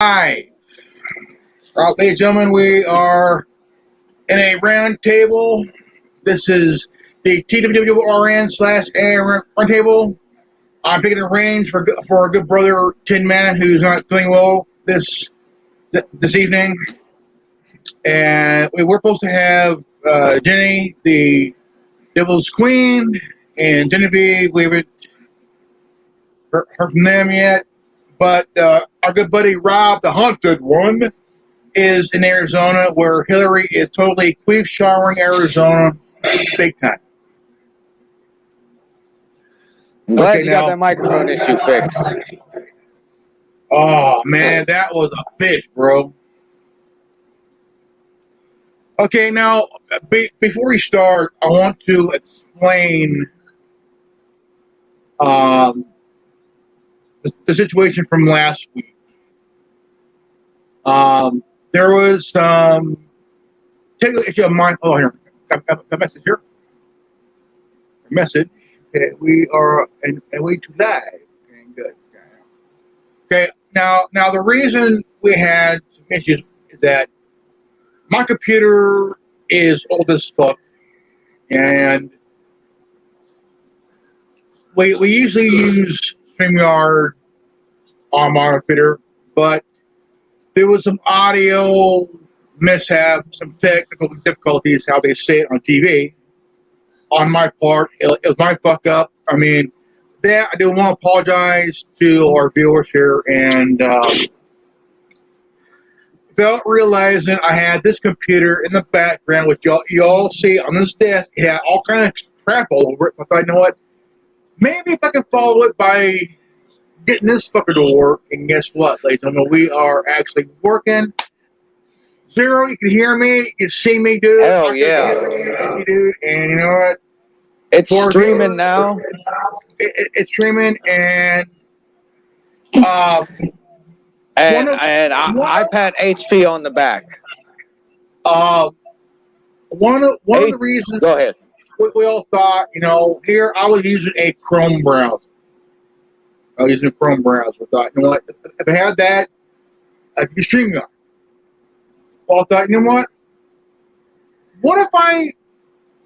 Hi. Ladies and gentlemen, we are in a round table. This is the TWWRN / ARN Roundtable. I'm picking a range for our good brother Tin Man, who's not feeling well this evening. And we were supposed to have Jenny, the Devil's Queen, and Genevieve. We haven't heard from them yet. But our good buddy Rob, the Haunted One, is in Arizona, where Hillary is totally queef showering Arizona big time. I'm glad you got that microphone issue fixed. Oh man, that was a bitch, bro. Okay, now before we start, I want to explain the situation from last week. There was technical issue of mine. Oh, here, got a message here. A message. Okay, we are and way too live. Okay, good. Okay, now the reason we had some issues is that my computer is old as fuck, and we usually use StreamYard on my computer, but there was some audio mishap, some technical difficulties, how they say it on TV. On my part, it was my fuck up. I mean, I do want to apologize to our viewers here, and without realizing I had this computer in the background, which y'all see on this desk. It had all kinds of crap all over it. I thought, you know what? Maybe if I can follow it by getting this fucker to work, and guess what, ladies and gentlemen, we are actually working. Zero, you can hear me, you can see me, dude. Hell yeah. You, dude, and you know what? It's streaming now. It's streaming, and iPad HP on the back. One of the reasons. Go ahead. We all thought, here I was using a Chrome browser. I was using a Chrome browser. I thought, you know what? If I had that, I could stream it. Well, I thought, you know what? What if I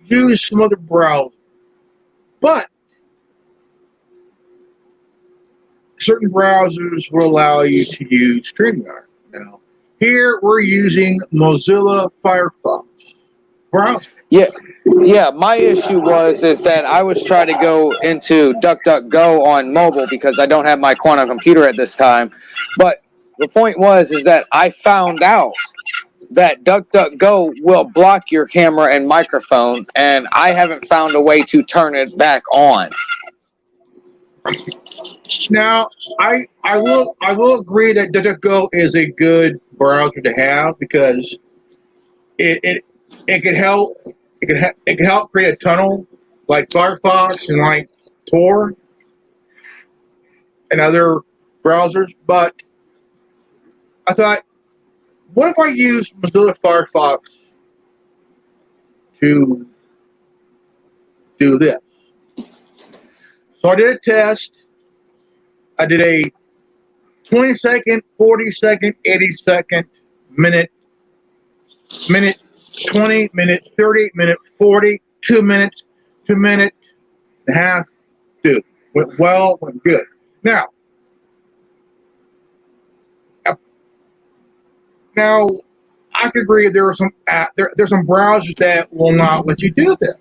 use some other browser? But certain browsers will allow you to use StreamYard. Now, here we're using Mozilla Firefox browser. Yeah. My issue is that I was trying to go into DuckDuckGo on mobile because I don't have my quantum computer at this time. But the point is that I found out that DuckDuckGo will block your camera and microphone, and I haven't found a way to turn it back on. Now, I will agree that DuckDuckGo is a good browser to have because it can help create a tunnel like Firefox and like Tor and other browsers. But I thought, what if I use Mozilla Firefox to do this? So I did a test. I did a 20-second, 40-second, 80-second, minute, 20, minute, 30, minute, 40, 2 minutes, 2 minutes and a half. Dude, went well, went good. Now I could agree there are some there's some browsers that will not let you do this.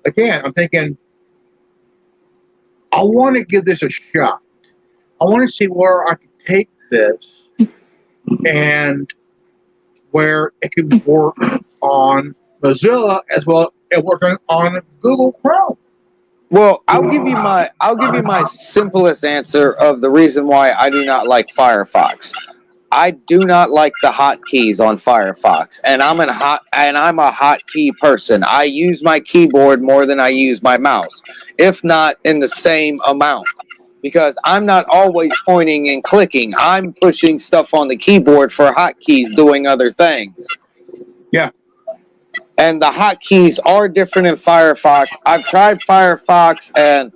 Again, I'm thinking, I want to give this a shot. I want to see where I can take this and where it can work on Mozilla as well as working on Google Chrome. Well, I'll give you my simplest answer of the reason why I do not like Firefox. I do not like the hotkeys on Firefox, and I'm a hotkey person. I use my keyboard more than I use my mouse, if not in the same amount, because I'm not always pointing and clicking. I'm pushing stuff on the keyboard for hotkeys doing other things. Yeah. And the hotkeys are different in Firefox. I've tried Firefox, and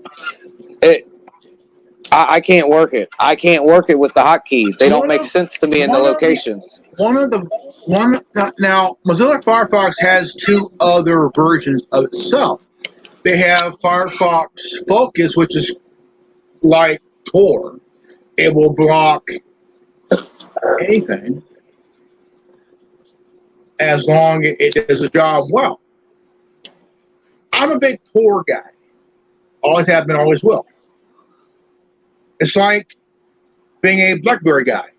I can't work it. I can't work it with the hotkeys. They don't make sense to me in the locations. Now Mozilla Firefox has two other versions of itself. They have Firefox Focus, which is like Tor. It will block anything as long as it does the job well. I'm a big Tor guy. Always have been, always will. It's like being a BlackBerry guy.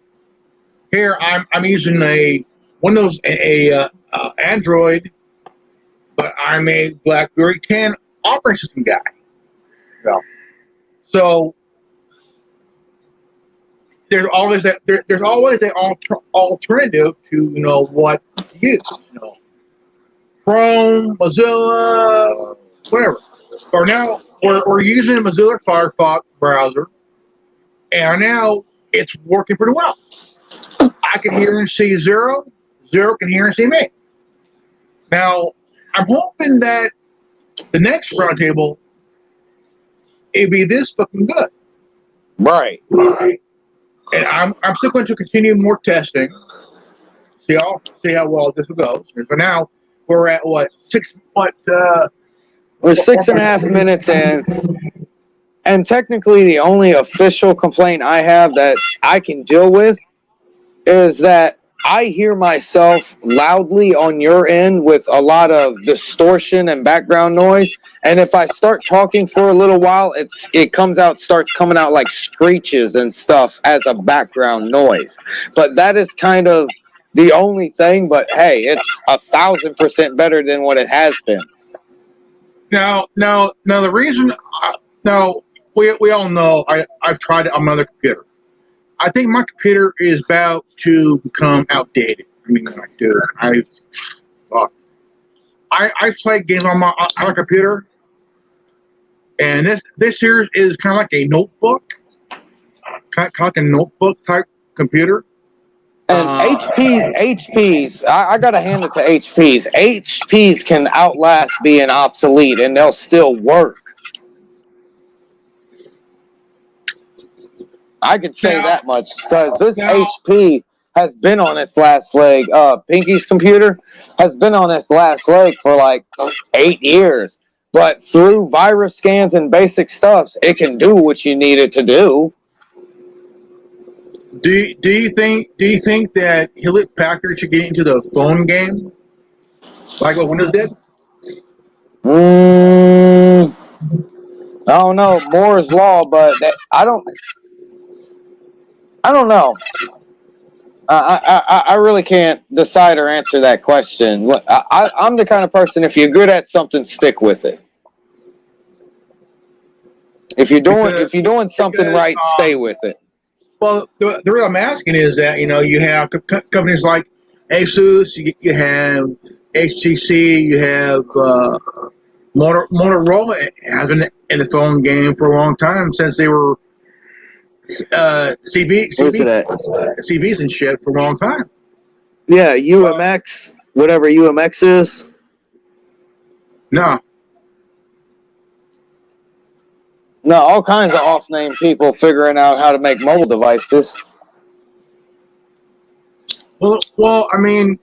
Here, I'm using a Windows, Android, but I'm a BlackBerry 10 operating system guy. So there's always that. There's always an alternative to what to use. Chrome, Mozilla, whatever. For now, we're using a Mozilla Firefox browser, and now it's working pretty well. I can hear and see Zero. Zero can hear and see me. Now, I'm hoping that the next roundtable it'd be this fucking good. Right. And I'm still going to continue more testing. See how well this goes. And for now, we're at what? We're 6.5 minutes in. And technically, the only official complaint I have that I can deal with is that I hear myself loudly on your end with a lot of distortion and background noise. And if I start talking for a little while, starts coming out like screeches and stuff as a background noise. But that is kind of the only thing. But hey, it's 1,000% better than what it has been. Now the reason. We all know I've tried it on my other computer. I think my computer is about to become outdated. I mean, like, dude, I play games on my computer, and this here is kind of like a notebook, kind of like a notebook type computer. And HPs, I gotta hand it to HPs. HPs can outlast being obsolete, and they'll still work. I could say that much because this HP has been on its last leg. Pinky's computer has been on its last leg for like 8 years. But through virus scans and basic stuff, it can do what you need it to do. Do you think that Hewlett Packard should get into the phone game, like what Windows did? I don't know, Moore's law, but I don't know. I really can't decide or answer that question. I'm the kind of person, if you're good at something, stick with it. If you're doing something right, stay with it. Well, the real I'm asking is that you have companies like Asus, you have HTC, you have Motorola has been in the phone game for a long time since they were CBs and shit for a long time. Yeah, UMX, whatever UMX is. No, all kinds of off-name people figuring out how to make mobile devices. Well, I mean,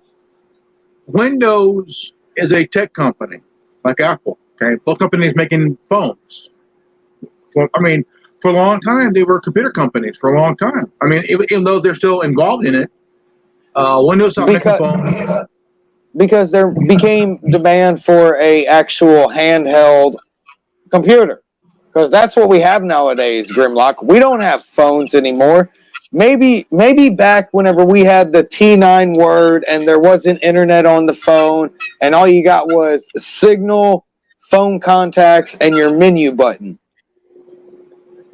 Windows is a tech company like Apple. Okay, both companies making phones. For a long time, they were computer companies for a long time. I mean, even though they're still involved in it, Windows stopped making phones. Because there became demand for a actual handheld computer. Because that's what we have nowadays, Grimlock. We don't have phones anymore. Maybe back whenever we had the T9 word and there wasn't internet on the phone and all you got was signal, phone contacts, and your menu button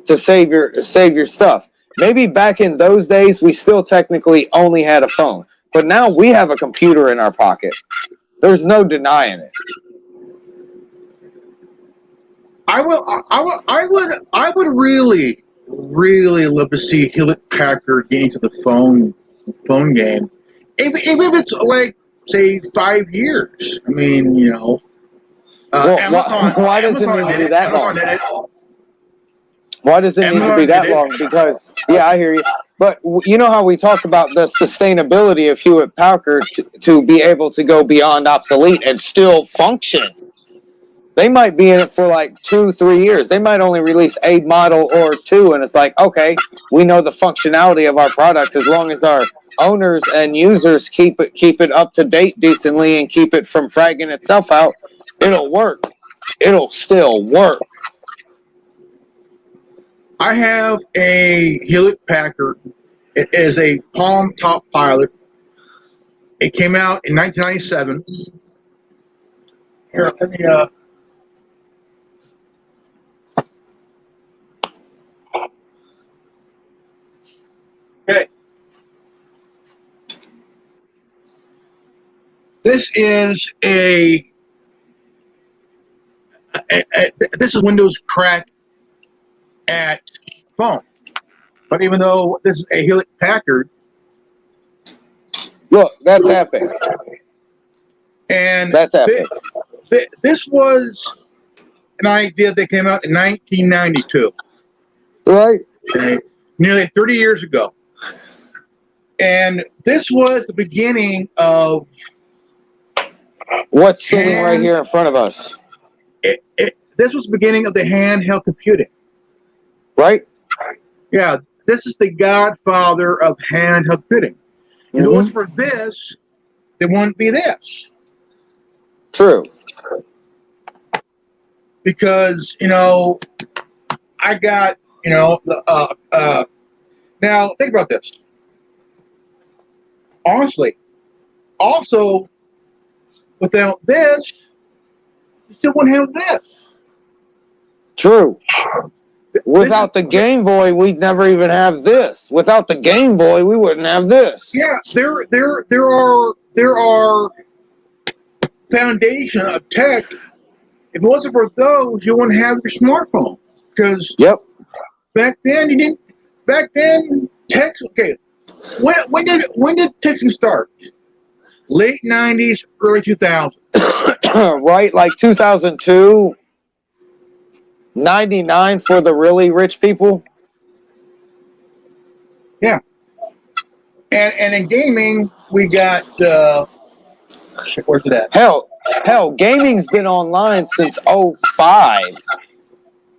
to save your stuff. Maybe back in those days we still technically only had a phone. But now we have a computer in our pocket. There's no denying it. I would really love to see Hewlett Packard get into the phone game, even if it's like say 5 years. I mean, Amazon, why doesn't it do that? Why does it need to be that long? Because, yeah, I hear you. But you know how we talk about the sustainability of Hewlett Packard to be able to go beyond obsolete and still function. They might be in it for like 2-3 years. They might only release a model or two, and it's like, okay, we know the functionality of our products as long as our owners and users keep it up to date decently and keep it from fragging itself out. It'll work. It'll still work. I have a Hewlett Packard. It is a Palm Top Pilot. It came out in 1997. Here, let me. Okay. This is this is Windows crack at phone. But even though this is a Hewlett Packard, look, that's epic. And that's epic. This was an idea that came out in 1992. Right. Okay. Nearly 30 years ago. And this was the beginning of what's sitting right here in front of us. This was the beginning of the handheld computing. Right? Yeah, this is the godfather of handheld computing. If it was for this, it wouldn't be this. True. Because, I got, the now think about this. Honestly, also, without this, you still wouldn't have this. True. Without the Game Boy, we'd never even have this. Without the Game Boy, we wouldn't have this. Yeah, there are foundation of tech. If it wasn't for those, you wouldn't have your smartphone. Because back then you didn't. Back then, text. Okay, when did texting start? Late 90s, early 2000s. Right, like 2002, 99 for the really rich people. Yeah. And in gaming, we got where's it at? Hell, gaming's been online since 05.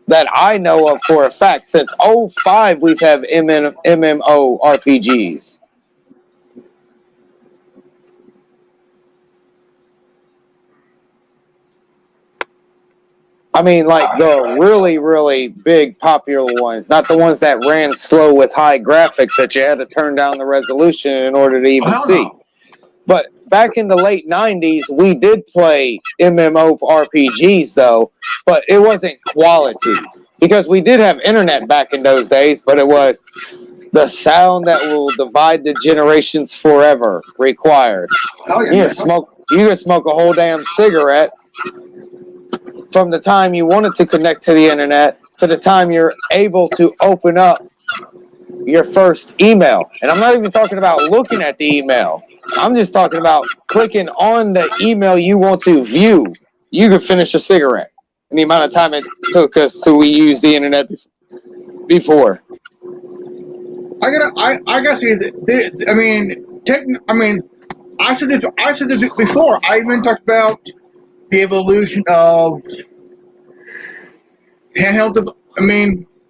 That I know of for a fact. Since 05, we've had MMO RPGs. I mean, like the really, really big popular ones, not the ones that ran slow with high graphics that you had to turn down the resolution in order to even see. No. But back in the late 90s, we did play MMO RPGs, though, but it wasn't quality. Because we did have internet back in those days, but it was the sound that will divide the generations forever required. Oh, yeah, you can smoke a whole damn cigarette from the time you wanted to connect to the internet to the time you're able to open up your first email. And I'm not even talking about looking at the email. I'm just talking about clicking on the email you want to view. You could finish a cigarette in the amount of time it took us to use the internet before. I gotta say that. I said this before. I even talked about the evolution of handheld.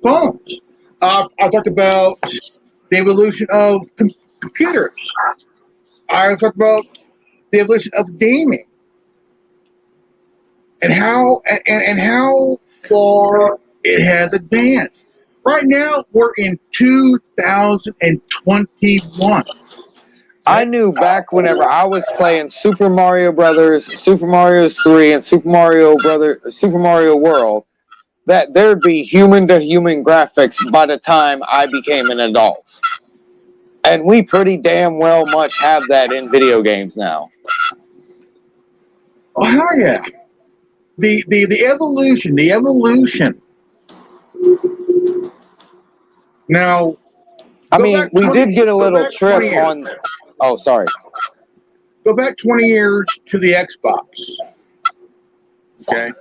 Phones. I talked about the evolution of computers. I talked about the evolution of gaming and how far it has advanced. Right now, we're in 2021. I knew back whenever I was playing Super Mario Brothers, Super Mario 3, and Super Mario World, that there'd be human-to-human graphics by the time I became an adult. And we pretty damn well much have that in video games now. Oh, hell yeah. The evolution. Now, I mean, we did get a little trip on... Oh, sorry. Go back 20 years to the Xbox. Okay?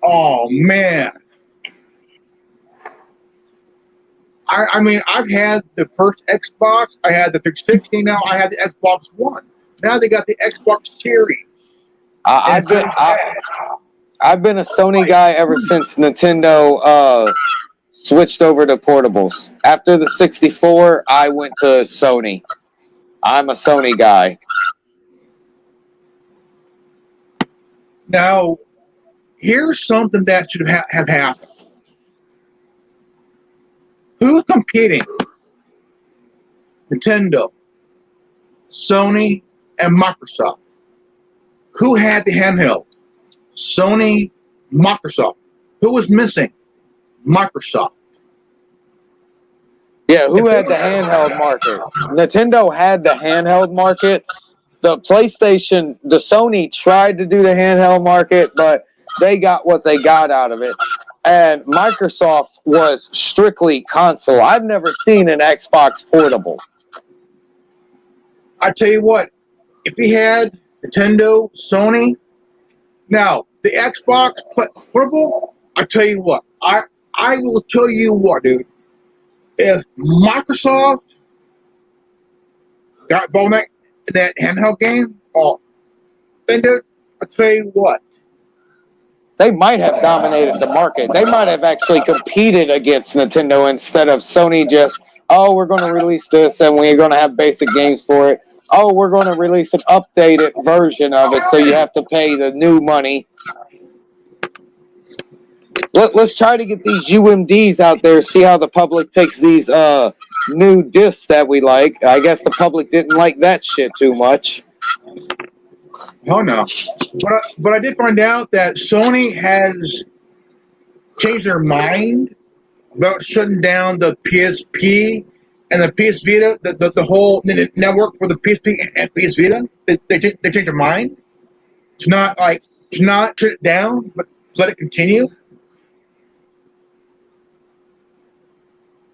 Oh, man. I mean, I've had the first Xbox. I had the 360. Now I have the Xbox One. Now they got the Xbox Series. I, And I've been Series I, X. I've been a Sony Like, guy ever since Nintendo switched over to portables. After the 64, I went to Sony. I'm a Sony guy. now, here's something that should have happened. Who's competing? Nintendo, Sony, and Microsoft. Who had the handheld? Sony, Microsoft. Who was missing? Microsoft. Yeah, If who they had would the handheld market? Nintendo had the handheld market. The PlayStation, the Sony tried to do the handheld market, but they got what they got out of it. And Microsoft was strictly console. I've never seen an Xbox portable. I tell you what, if he had Nintendo, Sony, now the Xbox portable, I tell you what, I will tell you what, dude. If Microsoft got involved in that handheld game, oh, then dude, I tell you what, They might have dominated the market. They might have actually competed against Nintendo instead of Sony just, oh, we're going to release this and we're going to have basic games for it. Oh, we're going to release an updated version of it, so you have to pay the new money. Let's try to get these UMDs out there, see how the public takes these new discs that we like. I guess the public didn't like that shit too much. oh no. But I did find out that Sony has changed their mind about shutting down the PSP and the PS Vita, the whole network for the PSP and PS Vita. They changed their mind. It's not like to not shut it down, but to let it continue.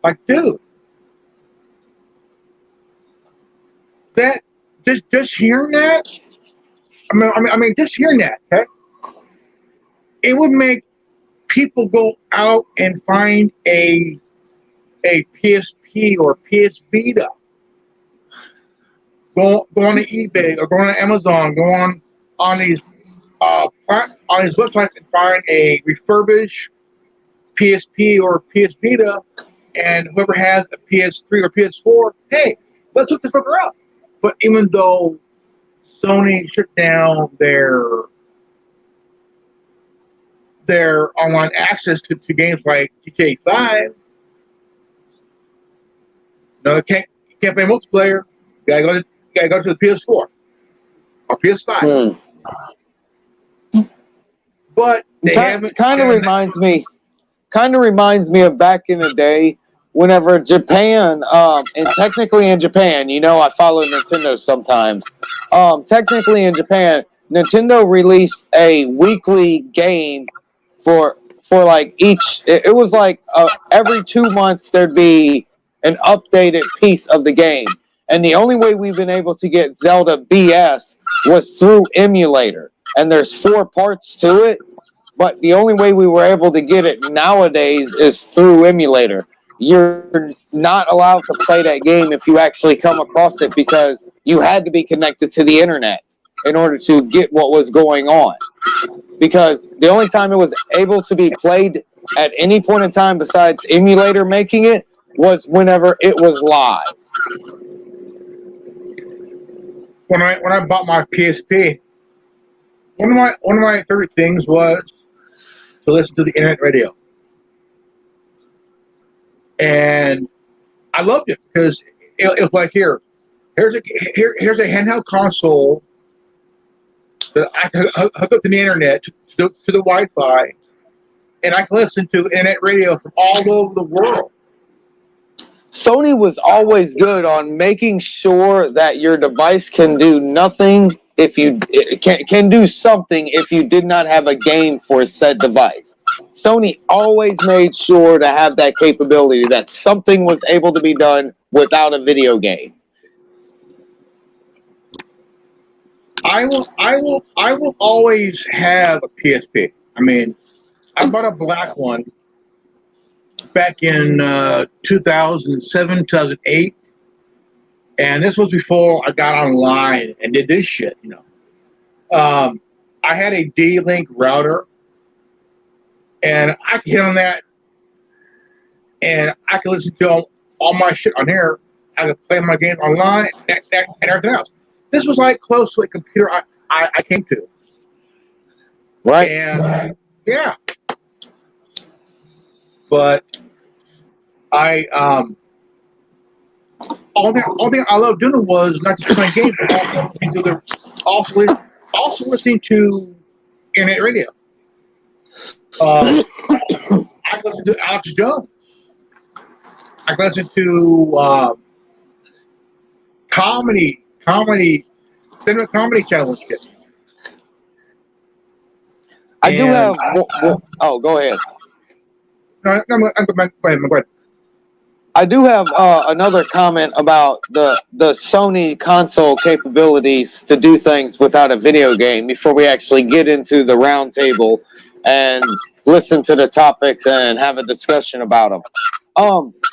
Like, dude, that just hearing that. I mean, just hearing that, okay, it would make people go out and find a PSP or PS Vita. Go on to eBay or go on to Amazon. Go on these on these websites and find a refurbished PSP or PS Vita, and whoever has a PS3 or PS4, hey, let's hook the fucker up. But even though Sony shut down their online access to games like GTA 5, no, you can't play multiplayer. You gotta go to the PS4 or PS5. But they haven't. Kind of reminds me of back in the day whenever Japan, and technically in Japan, I follow Nintendo sometimes. Technically in Japan, Nintendo released a weekly game for like each. It was like every 2 months there'd be an updated piece of the game, and the only way we've been able to get Zelda BS was through emulator. And there's 4 parts to it, but the only way we were able to get it nowadays is through emulator. You're not allowed to play that game if you actually come across it, because you had to be connected to the internet in order to get what was going on. Because the only time it was able to be played at any point in time besides emulator making it was whenever it was live. When I bought my PSP, one of my favorite things was to listen to the internet radio, and I loved it because it was like here's a handheld console that I can hook up to the internet to the Wi-Fi, and I can listen to internet radio from all over the world. Sony was always good on making sure that your device can do nothing if you can do something if you did not have a game for said device. Sony always made sure to have that capability that something was able to be done without a video game. I will always have a PSP. I mean, I bought a black one back in 2007, 2008, and this was before I got online and did this shit. I had a D-Link router, and I could hit on that, and I could listen to all my shit on here. I could play my games online and everything else. This was like close to a computer I came to. Right. And yeah. But I all thing I loved doing was not just playing games, but also listening to internet radio. I listened to Alex Jones. I listened to comedy channel shit. I do have. Oh, go ahead. No, go ahead. I do have another comment about the Sony console capabilities to do things without a video game before we actually get into the roundtable and listen to the topics and have a discussion about them.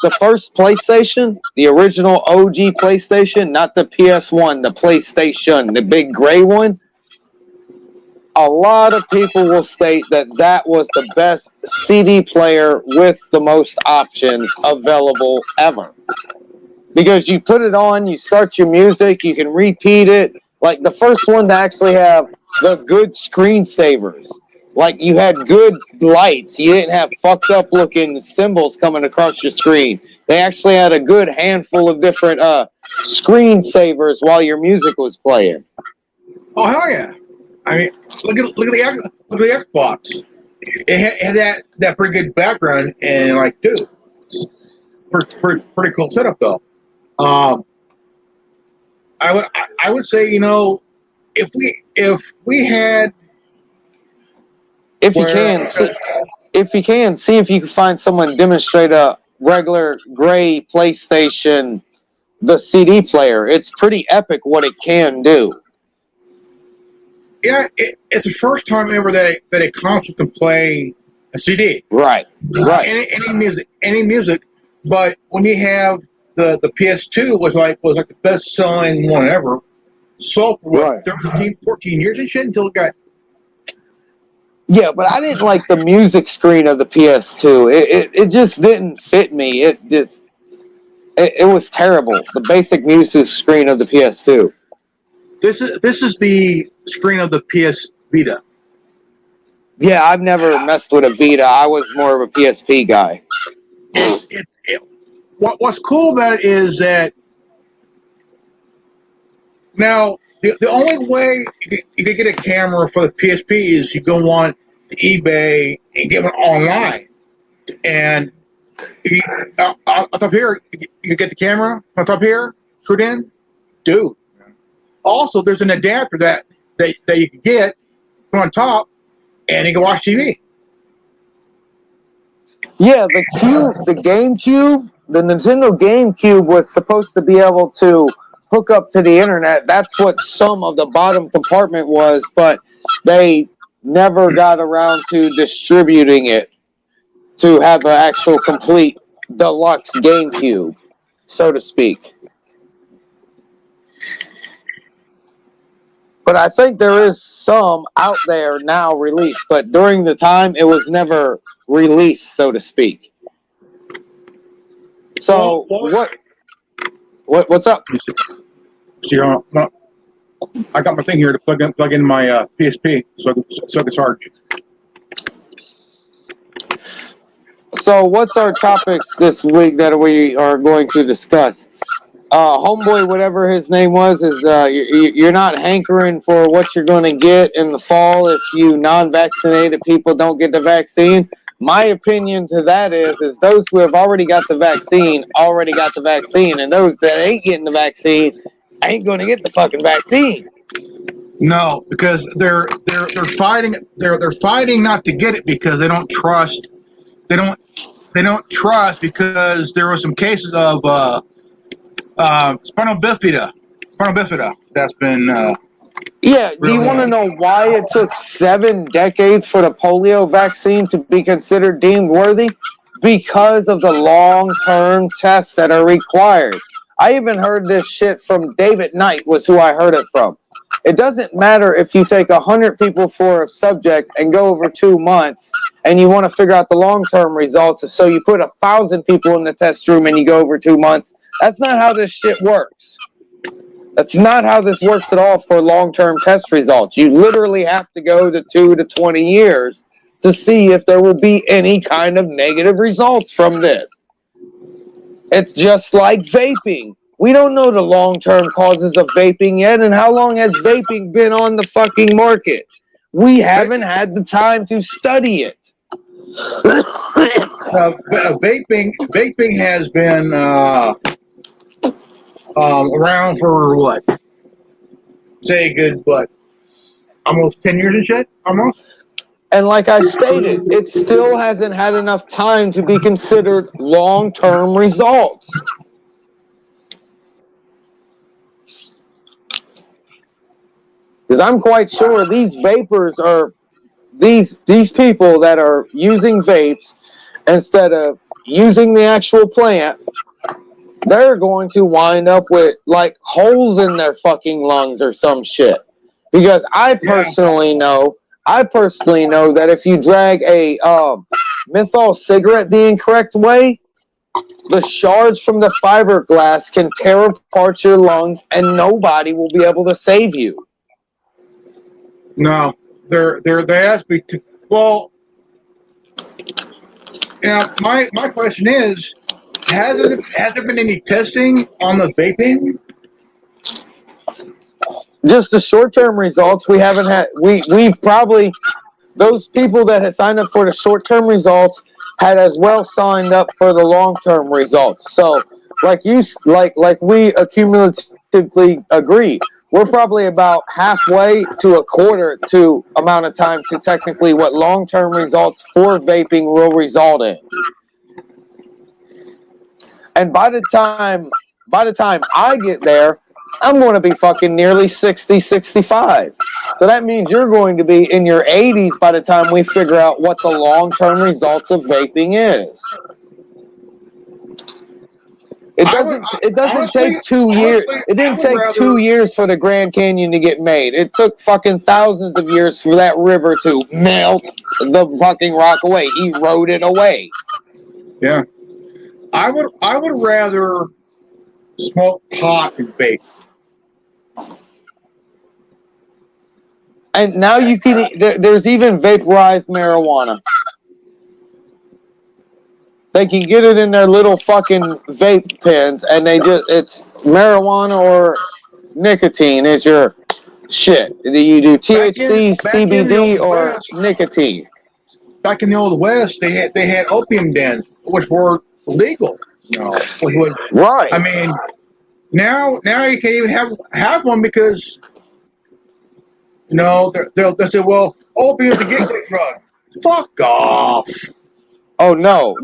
The first PlayStation, the original OG PlayStation, not the PS1, the PlayStation, the big gray one, a lot of people will state that that was the best CD player with the most options available ever. Because you put it on, you start your music, you can repeat it. Like the first one to actually have the good screensavers. Like you had good lights. You didn't have fucked up looking symbols coming across your screen. They actually had a good handful of different screensavers while your music was playing. Oh hell yeah! I mean, look at the Xbox. It had that pretty good background and like, dude, pretty cool setup though. I would say, if we had, if you can see if you can find someone demonstrate a regular gray PlayStation, the CD player. It's pretty epic what it can do. Yeah, it's the first time ever that a console can play a CD. Right. Any music. But when you have the PS2 was like the best selling one ever, sold for what, 13, 14 years and shit until it got. Yeah, but I didn't like the music screen of the PS2. It just didn't fit me. It was terrible. The basic music screen of the PS2. This is the screen of the PS Vita. Yeah, I've never messed with a Vita. I was more of a PSP guy. What's cool about it is that now the only way you can get a camera for the PSP is you go on to eBay and get one online. And on top here, you get the camera on top here, screwed in, dude. Also, there's an adapter that you can get on top, and you can watch TV. Yeah, the GameCube, the Nintendo GameCube was supposed to be able to hook up to the internet. That's what some of the bottom compartment was, but they never got around to distributing it to have an actual complete deluxe GameCube, so to speak. But I think there is some out there now released, but during the time it was never released, so to speak. So what's up? I got my thing here to plug in my PSP so I can charge. So what's our topics this week that we are going to discuss? Homeboy, whatever his name was, is you're not hankering for what you're going to get in the fall if you non-vaccinated people don't get the vaccine. My opinion to that is those who have already got the vaccine, and those that ain't getting the vaccine ain't going to get the fucking vaccine. No, because they're fighting not to get it because they don't trust. They don't trust because there were some cases of spinal bifida that's been. Yeah, do you want to know why it took 7 decades for the polio vaccine to be considered deemed worthy? because of the long-term tests that are required. I even heard this shit from David Knight, was who I heard it from. It doesn't matter if you take 100 people for a subject and go over 2 months and you want to figure out the long-term results, so you put 1,000 people in the test room and you go over 2 months. That's not how this shit works. That's not how this works at all for long-term test results. You literally have to go to 2 to 20 years to see if there will be any kind of negative results from this. It's just like vaping. We don't know the long-term causes of vaping yet, and how long has vaping been on the fucking market? We haven't had the time to study it. Vaping has been around for what? Say a good what? Almost 10 years and shit? Almost? And like I stated, it still hasn't had enough time to be considered long-term results. Because I'm quite sure these vapors are, these people that are using vapes instead of using the actual plant, they're going to wind up with like holes in their fucking lungs or some shit. Because I personally know that if you drag a menthol cigarette the incorrect way, the shards from the fiberglass can tear apart your lungs and nobody will be able to save you. No, there has to be two. Well, now my question is, has there been any testing on the vaping? Just the short-term results, we haven't had. We've probably, those people that had signed up for the short-term results had as well signed up for the long-term results. So, like we accumulatively agree, we're probably about halfway to a quarter to amount of time to technically what long-term results for vaping will result in. And by the time I get there, I'm going to be fucking nearly 60, 65. So that means you're going to be in your 80s by the time we figure out what the long-term results of vaping is. It doesn't take 2 years. It didn't take 2 years for the Grand Canyon to get made. It took fucking thousands of years for that river to melt the fucking rock away. He rode it away. Yeah. I would rather smoke pot than vape. And now you can. There's even vaporized marijuana. They can get it in their little fucking vape pens, and it's marijuana or nicotine is your shit. You do THC, CBD, or nicotine. Back in the old West, they had opium dens, which were legal. Which was right. I mean, now you can't even have one because they'll say, well, opium is a gateway drug. Fuck off. Oh no!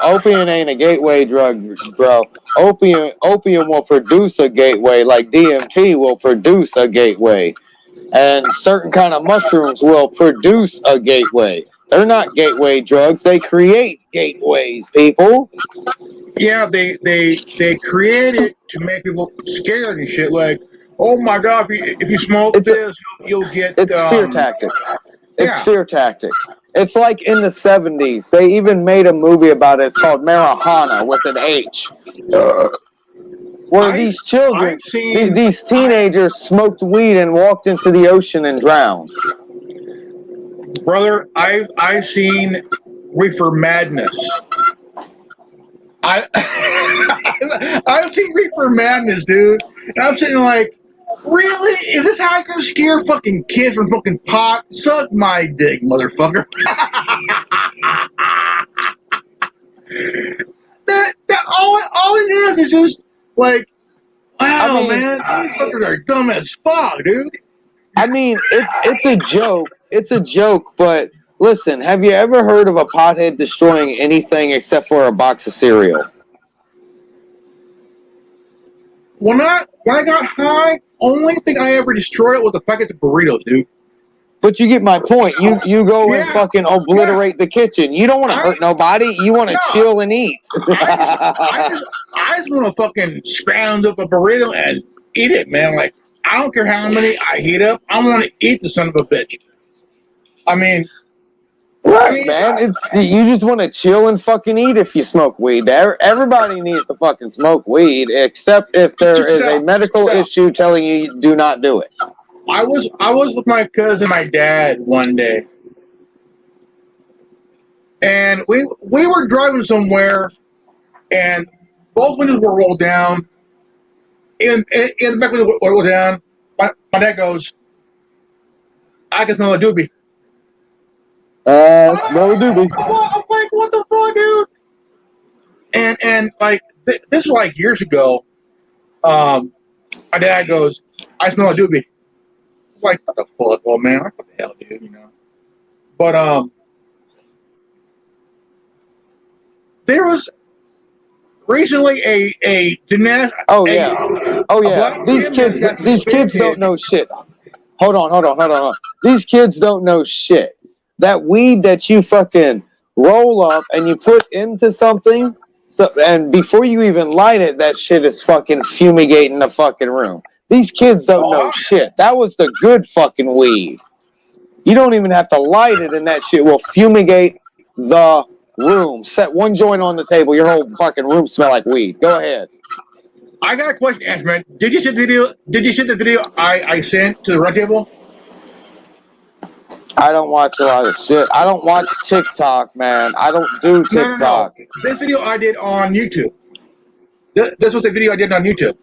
Opium ain't a gateway drug, bro. Opium will produce a gateway, like DMT will produce a gateway, and certain kind of mushrooms will produce a gateway. They're not gateway drugs. They create gateways, people. Yeah, they create it to make people scared and shit. Like, oh my god, if you smoke this, you'll get. It's fear tactics. It's yeah. fear tactics. It's like in the 70s. They even made a movie about it. It's called Marijuana with an H. Where these children, these teenagers smoked weed and walked into the ocean and drowned. Brother, I've seen Reefer Madness. I've seen Reefer Madness, dude. And I'm sitting like, really? Is this how I can scare fucking kids from smoking pot? Suck my dick, motherfucker. that all it is just like, wow, man, these fuckers are dumb as fuck, dude. I mean, it's a joke. It's a joke, but listen, have you ever heard of a pothead destroying anything except for a box of cereal? When I got high, only thing I ever destroyed was a packet of burritos, dude. But you get my point. You go and Yeah, fucking yeah. obliterate the kitchen. You don't want to I hurt nobody. You want to no. chill and eat. I just want to fucking scrounge up a burrito and eat it, man. Like I don't care how many I heat up. I want to eat the son of a bitch. I mean, Right, man. It's you just want to chill and fucking eat if you smoke weed. Everybody needs to fucking smoke weed, except if there is a medical issue telling you do not do it. I was with my cousin, and my dad one day, and we were driving somewhere, and both windows were rolled down. In the back window were rolled down. My dad goes, "I can smell a doobie." Smell a doobie. I'm like, what the fuck, dude? And like this was like years ago. My dad goes, "I smell a doobie." I'm like, what the fuck, well, man? What the hell, dude? You know. But there was recently a gymnast. Oh yeah. These kids don't know shit. Hold on. These kids don't know shit. That weed that you fucking roll up and you put into something, and before you even light it, that shit is fucking fumigating the fucking room. These kids don't know shit. That was the good fucking weed. You don't even have to light it, and that shit will fumigate the room. Set one joint on the table, your whole fucking room smell like weed. Go ahead. I got a question, Ash, man. Did you see the video? Did you see the video I sent to the Roundtable? I don't watch a lot of shit. I don't watch TikTok, man. I don't do TikTok. No. This video I did on YouTube. This was a video I did on YouTube.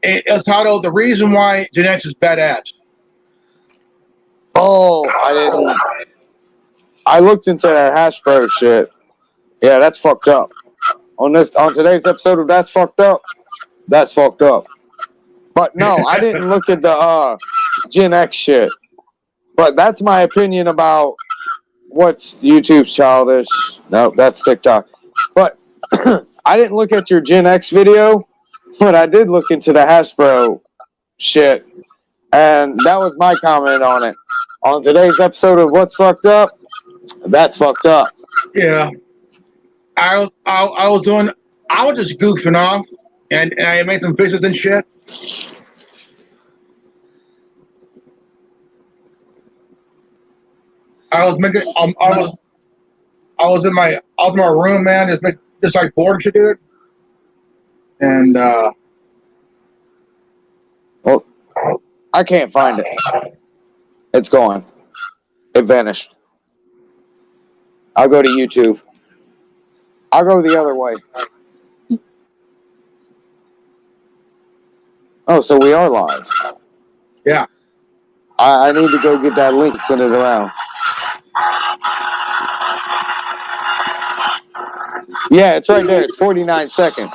It's titled "The Reason Why Gen X is Badass." Oh, I didn't. I looked into that hash bro shit. Yeah, that's fucked up. On today's episode of That's Fucked Up, that's fucked up. But no, I didn't look at the Gen X shit. But that's my opinion about what's YouTube's childish. No, that's TikTok. But I didn't look at your Gen X video, but I did look into the hash bro shit. And that was my comment on it. On today's episode of What's Fucked Up, that's fucked up. Yeah, I was just goofing off, and I made some faces and shit. I was making I was in my room, man, just like bored and shit, dude. And Well, I can't find it. It's gone. It vanished. I'll go to YouTube. I'll go the other way. Oh, so we are live. yeah. I need to go get that link and send it around. Yeah, it's right there. It's 49 seconds.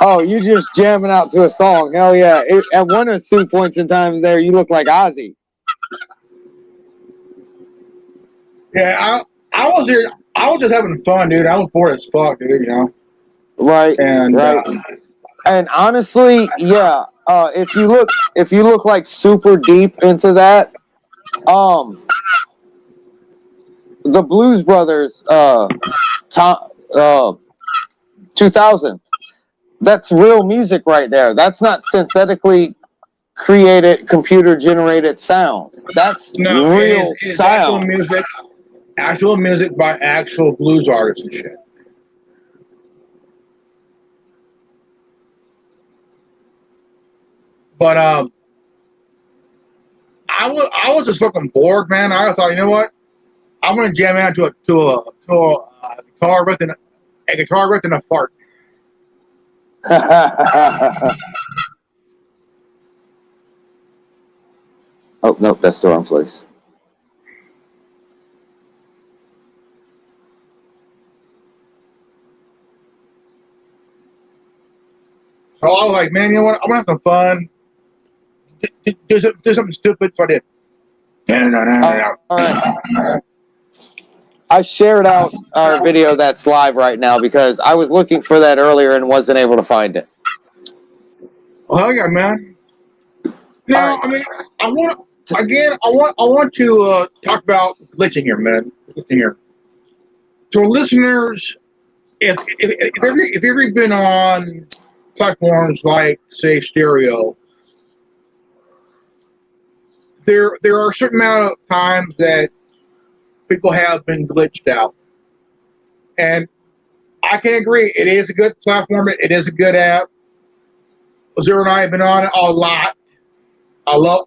Oh, you just jamming out to a song. Hell yeah. At one or two points in time there, you look like Ozzy. Yeah, I was here. I was just having fun, dude. I was bored as fuck, dude. You know. Right. And right. And honestly, yeah. If you look like super deep into that, the Blues Brothers, 2000. That's real music right there. That's not synthetically created, computer generated sounds. That's real sound. Actual music by actual blues artists and shit. But I was just fucking bored, man. I thought, you know what? I'm gonna jam out to a guitar riff and a fart. Oh, nope, that's the wrong place. So I was like, man, you know what? I'm gonna have some fun. do something stupid, so I did. All right. I shared out our video that's live right now because I was looking for that earlier and wasn't able to find it. Oh yeah, man. Now, Right. I mean, I want to talk about glitching here, man. Glitching here. So, listeners, if you've ever been on platforms like, say, Stereo, there are a certain amount of times that people have been glitched out, and I can agree. It is a good platform. It is a good app. Zero and I have been on it a lot. I love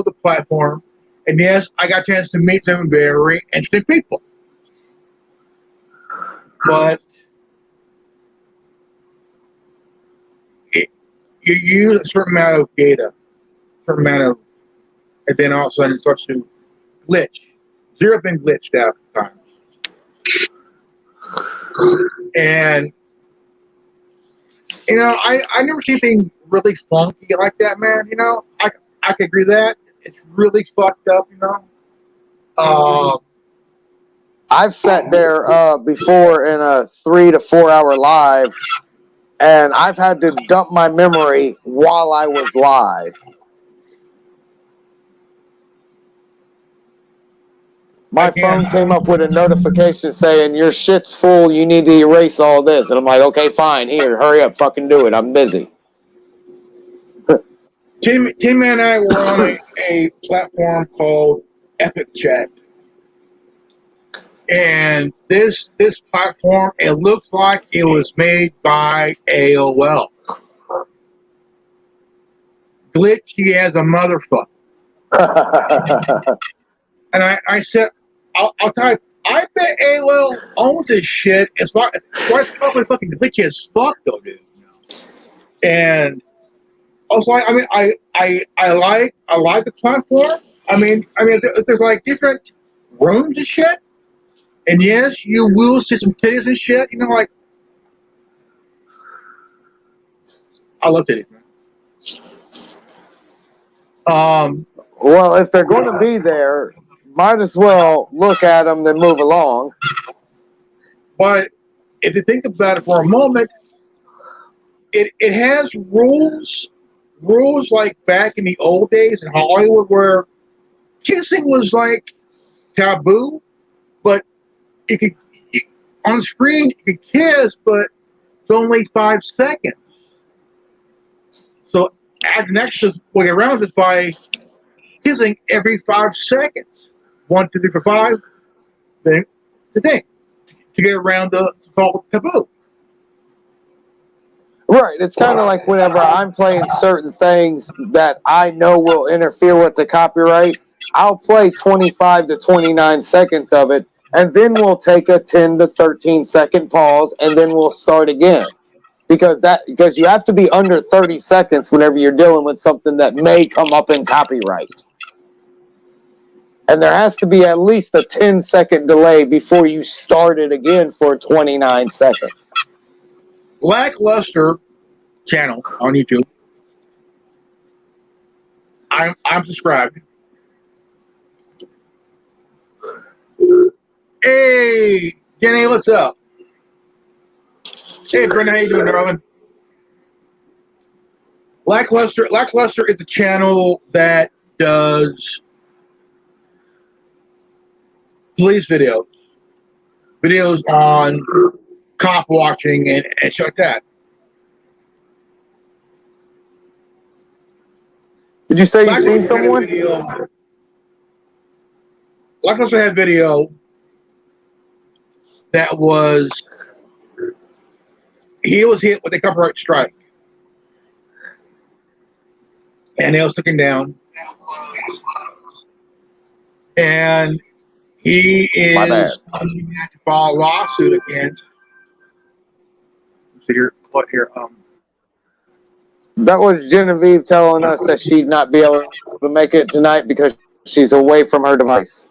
the platform, and yes, I got a chance to meet some very interesting people. But you use a certain amount of data, a certain amount of, and then all of a sudden it starts to glitch. Zero been glitched out at times, and I never see anything really funky like that, man. I can agree with that it's really fucked up. I've sat there before in a 3 to 4 hour live, and I've had to dump my memory while I was live. My phone came up with a notification saying, your shit's full, you need to erase all this. And I'm like, okay, fine, here, hurry up, fucking do it, I'm busy. Tim and I were on a platform called Epic Chat. And this platform, it looks like it was made by AOL. Glitchy as a motherfucker. And I said, I'll tell you, I bet AOL owns this shit. It's probably fucking glitchy as fuck, though, dude. And I was like, I mean, I like the platform. I mean, there's like different rooms and shit. And yes, you will see some titties and shit. Like, I love titties, man. Well, if they're going to be there, might as well look at them then move along. But if you think about it for a moment, it has rules like back in the old days in Hollywood where kissing was like taboo, but on screen you could kiss, but it's only 5 seconds. So add an extra way around this by kissing every 5 seconds. 1, 2, 3, 4, 5. Then the thing to get around the so-called taboo. Right, it's kind of like whenever I'm playing certain things that I know will interfere with the copyright, I'll play 25 to 29 seconds of it, and then we'll take a 10 to 13 second pause, and then we'll start again. Because you have to be under 30 seconds whenever you're dealing with something that may come up in copyright. And there has to be at least a 10-second delay before you start it again for 29 seconds. Lackluster channel on YouTube. I'm subscribed. Hey, Jenny, what's up? Hey, Brenda, how you doing, darling? Lackluster is the channel that does police videos on cop watching and shit like that. Did you say you've seen someone? Lackluster had video that was, he was hit with a copyright strike. And they was taken down. And he is going to file a lawsuit against. So here? That was Genevieve telling us that she'd not be able to make it tonight because she's away from her device.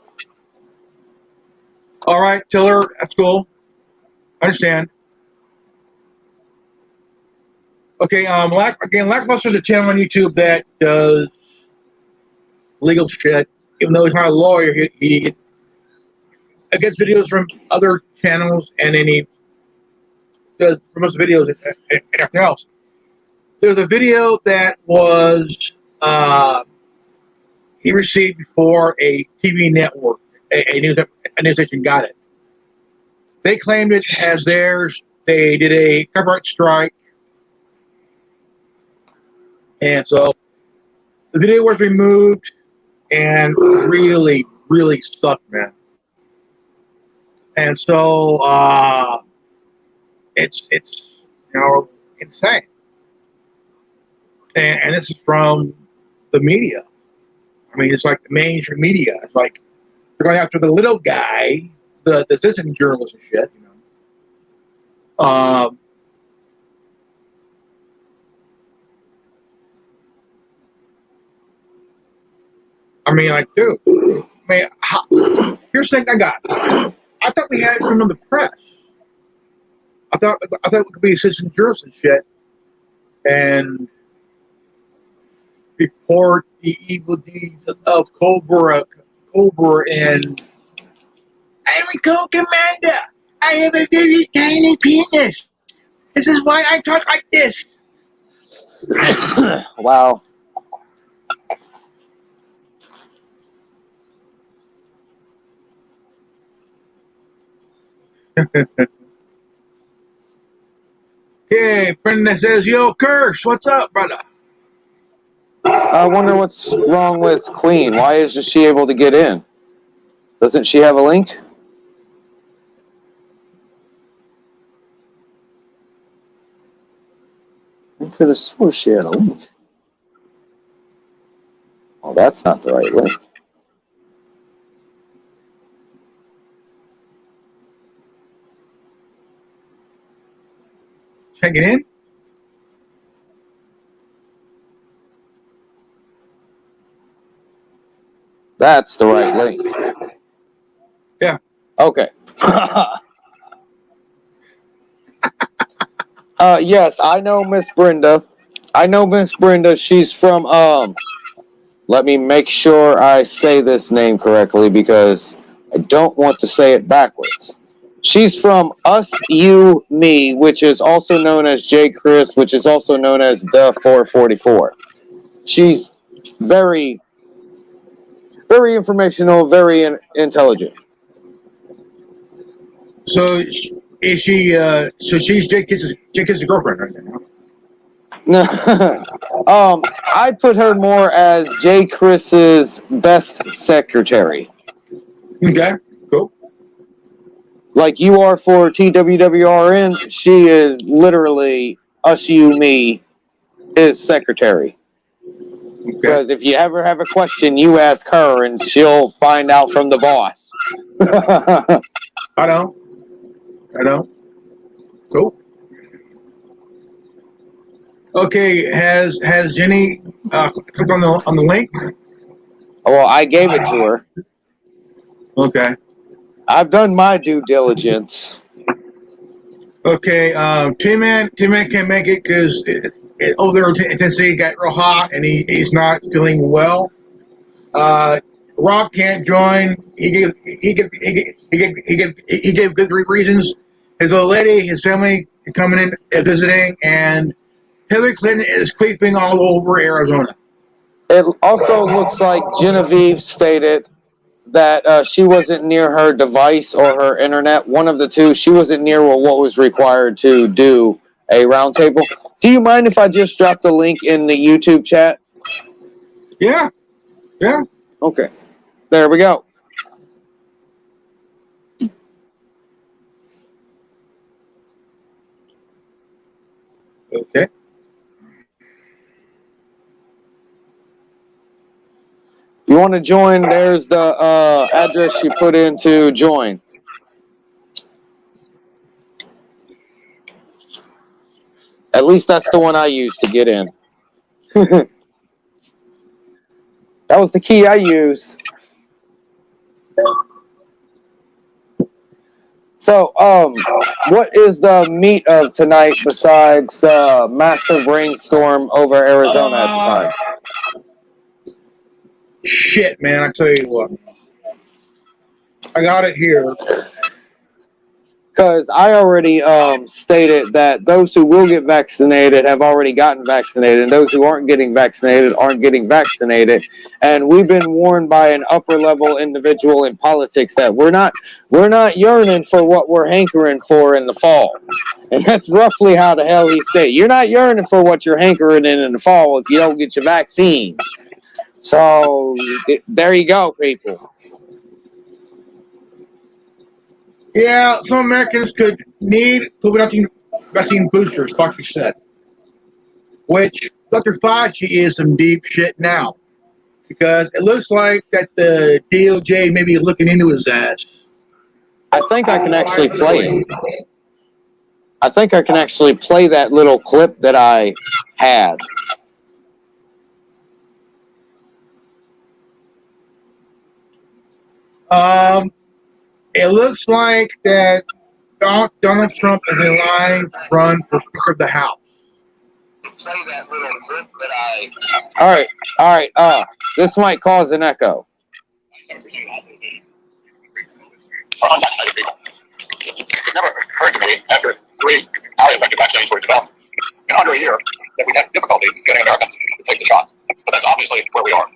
All right, tell her that's cool. I understand. Okay, Lackluster is a channel on YouTube that does legal shit. Even though he's not a lawyer, he gets videos from other channels, and then he does promotes videos and everything else. There's a video that was he received before a TV network, a news station got it. They claimed it as theirs. They did a copyright strike, and so the video was removed, and really, really sucked, man. And so it's insane. And this is from the media. I mean, it's like the mainstream media. It's like they're going after the little guy, the citizen journalism shit. I mean, like, dude. I mean, here's the thing I got. I thought we had it from the press. I thought it could be citizen journalism shit, and report the evil deeds of Cobra, and I'm a cool commander. I have a very tiny penis. This is why I talk like this. Wow. Okay, Brenda says, yo, Curse, what's up, brother? I wonder what's wrong with Queen. Why isn't she able to get in? Doesn't she have a link? I could have swore she had a link. Well, that's not the right link. Check it in. That's the right link. Yeah. Okay. Yes, I know Miss Brenda. She's from, let me make sure I say this name correctly because I don't want to say it backwards. She's from Us, You, Me, which is also known as J. Chris, which is also known as The 444. She's very, very informational, very intelligent. So is she? So she's Jake Kiss's girlfriend right now. I'd put her more as J. Chris's best secretary. Okay, cool. Like you are for TWWRN, she is literally Us, You, Me, his secretary. Because if you ever have a question, you ask her and she'll find out from the boss. I know. Cool. Okay, has Jenny clicked on the link? Well, I gave it to her. Okay. I've done my due diligence. Okay, T-Man can't make it because over there in Tennessee it got real hot and he's not feeling well. Rob can't join. He gave good reasons. His old lady, his family coming in visiting, and Hillary Clinton is queefing all over Arizona. It also looks like Genevieve stated that she wasn't near her device or her internet. One of the two. She wasn't near what was required to do a roundtable. Do you mind if I just drop the link in the YouTube chat? Yeah. Okay. There we go. Okay. You want to join? There's the address you put in to join. At least that's the one I used to get in. That was the key I used. So, what is the meat of tonight besides the massive rainstorm over Arizona at the time? Shit, man, I tell you what. I got it here. Because I already stated that those who will get vaccinated have already gotten vaccinated, and those who aren't getting vaccinated. And we've been warned by an upper level individual in politics that we're not yearning for what we're hankering for in the fall. And that's roughly how the hell he said. You're not yearning for what you're hankering in the fall if you don't get your vaccine. So there you go, people. Yeah, some Americans could need COVID-19 vaccine boosters, Fauci said. Which Dr. Fauci is some deep shit now. Because it looks like that the DOJ may be looking into his ass. I think I can actually play it. I think I can actually play that little clip that I had. It looks like that Donald Trump is in line to run for Speaker of the House. Play that little clip that I. All right. This might cause an echo. Unvaccinated people. It never occurred to me after 3 highly effective vaccines were developed in under a year that we'd have difficulty getting Americans to take the shot. But that's obviously where we are.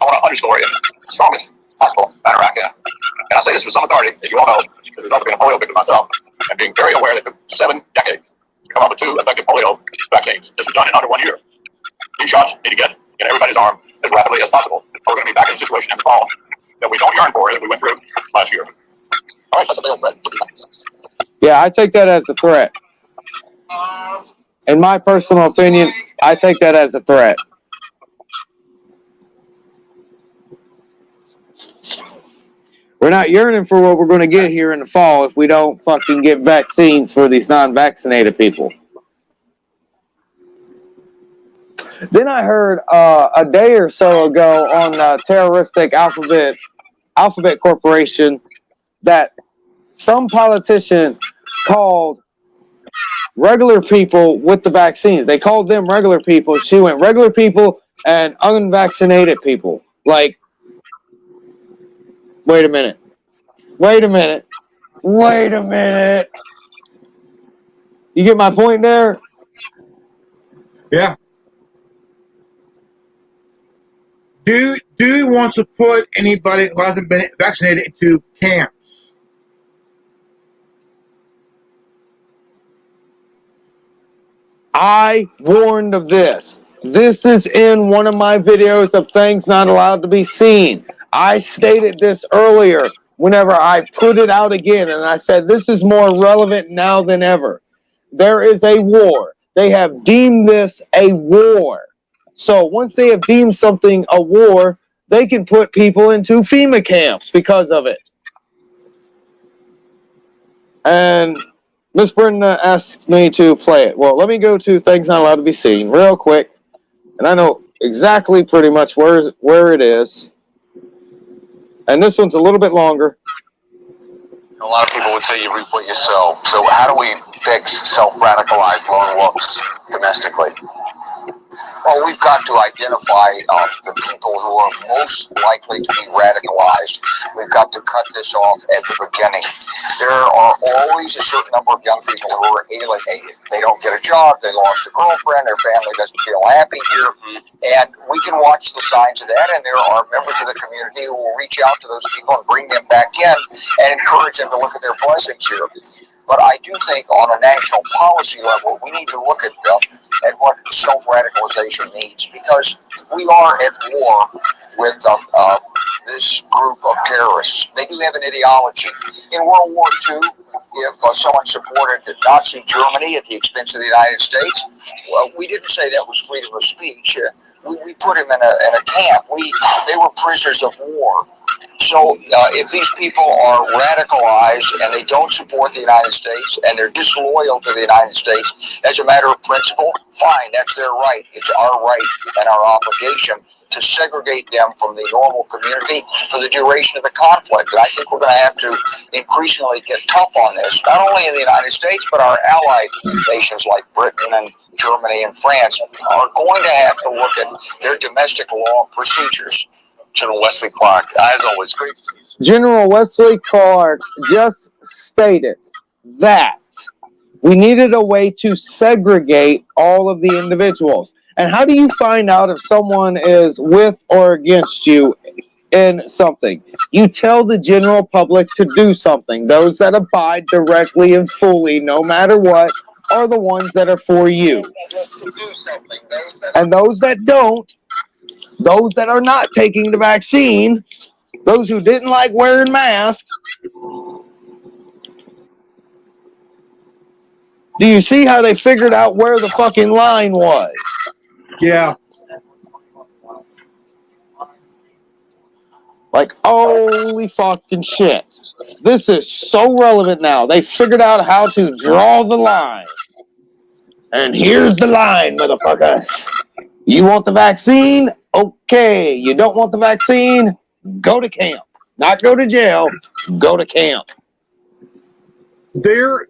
I want to underscore in the strongest possible manner I can. And I say this with some authority, as you all know, as a result of being a polio victim myself, and being very aware that it took 7 decades to come up with 2 effective polio vaccines. This was done in under 1 year. These shots need to get in everybody's arm as rapidly as possible. Or we're going to be back in a situation in the fall that we don't yearn for that we went through last year. All right, that's a big threat. Yeah, I take that as a threat. In my personal opinion, I take that as a threat. We're not yearning for what we're going to get here in the fall if we don't fucking get vaccines for these non-vaccinated people. Then I heard a day or so ago on terroristic Alphabet Corporation that some politician called regular people with the vaccines. They called them regular people. She went regular people and unvaccinated people. Like, wait a minute. You get my point there? Yeah. Dude wants to put anybody who hasn't been vaccinated into camps. I warned of this. This is in one of my videos of things not allowed to be seen. I stated this earlier whenever I put it out again, and I said this is more relevant now than ever. There is a war. They have deemed this a war. So once they have deemed something a war, they can put people into FEMA camps because of it. And Miss Brenda asked me to play it. Well, let me go to things not allowed to be seen real quick. And I know exactly pretty much where it is. And this one's a little bit longer. A lot of people would say you reap what you sow. So how do we fix self-radicalized lone wolves domestically? Well, we've got to identify the people who are most likely to be radicalized. We've got to cut this off at the beginning. There are always a certain number of young people who are alienated. They don't get a job, they lost a girlfriend, their family doesn't feel happy here, and we can watch the signs of that, and there are members of the community who will reach out to those people and bring them back in and encourage them to look at their blessings here. But I do think on a national policy level, we need to look at what self-radicalization means, because we are at war with this group of terrorists. They do have an ideology. In World War II, if someone supported Nazi Germany at the expense of the United States, well, we didn't say that was freedom of speech. We put him in a camp. They were prisoners of war. So if these people are radicalized and they don't support the United States and they're disloyal to the United States as a matter of principle, fine, that's their right. It's our right and our obligation to segregate them from the normal community for the duration of the conflict. And I think we're going to have to increasingly get tough on this, not only in the United States, but our allied nations like Britain and Germany and France are going to have to look at their domestic law procedures. General Wesley Clark, as always, great to see you. General Wesley Clark just stated that we needed a way to segregate all of the individuals. And how do you find out if someone is with or against you in something? You tell the general public to do something. Those that abide directly and fully, no matter what, are the ones that are for you. And those that don't, those that are not taking the vaccine, those who didn't like wearing masks, do you see how they figured out where the fucking line was? Yeah. Like, holy fucking shit. This is so relevant now. They figured out how to draw the line. And here's the line, motherfuckers. You want the vaccine? Okay. You don't want the vaccine? Go to camp. Not go to jail. Go to camp. There,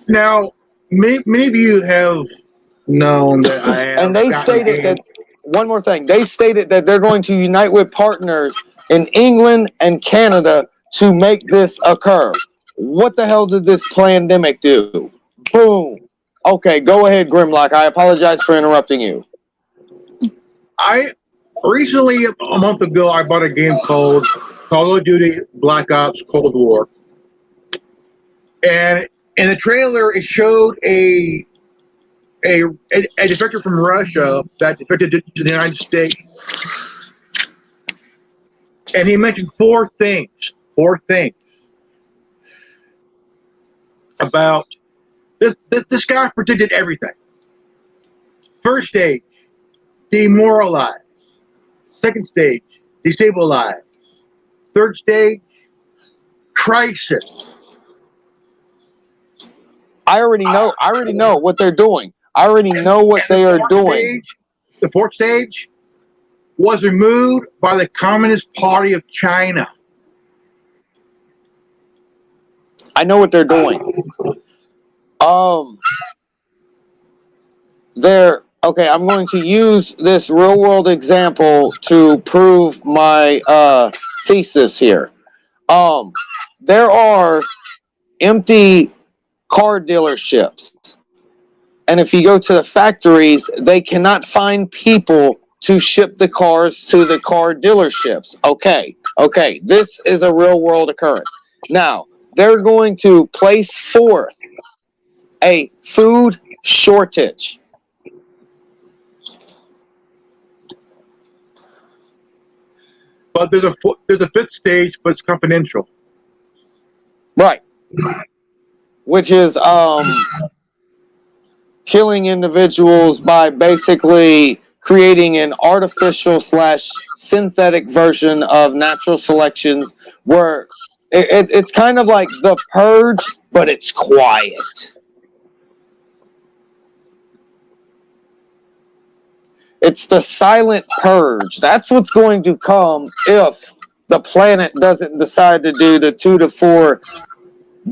now, many of you have known that I have. And they stated that, one more thing, they stated that they're going to unite with partners in England and Canada to make this occur. What the hell did this pandemic do? Boom. Okay, go ahead, Grimlock. I apologize for interrupting you. I recently, a month ago, I bought a game called Call of Duty Black Ops Cold War. And in the trailer, it showed a defector from Russia that defected to the United States. And he mentioned four things about this guy predicted everything. First stage, demoralize. Second stage, destabilize. Third stage, crisis. I already know what they're doing. I already know what they are doing. The fourth stage was removed by the Communist Party of China. I know what they're doing. Okay, I'm going to use this real world example to prove my thesis here. There are empty car dealerships, and if you go to the factories, they cannot find people to ship the cars to the car dealerships. Okay, this is a real world occurrence. Now, they're going to place forth a food shortage. But there's a fifth stage, but it's confidential. Right. Which is killing individuals by basically creating an artificial / synthetic version of natural selections where it's kind of like the purge, but it's quiet. It's the silent purge. That's what's going to come if the planet doesn't decide to do the 2 to 4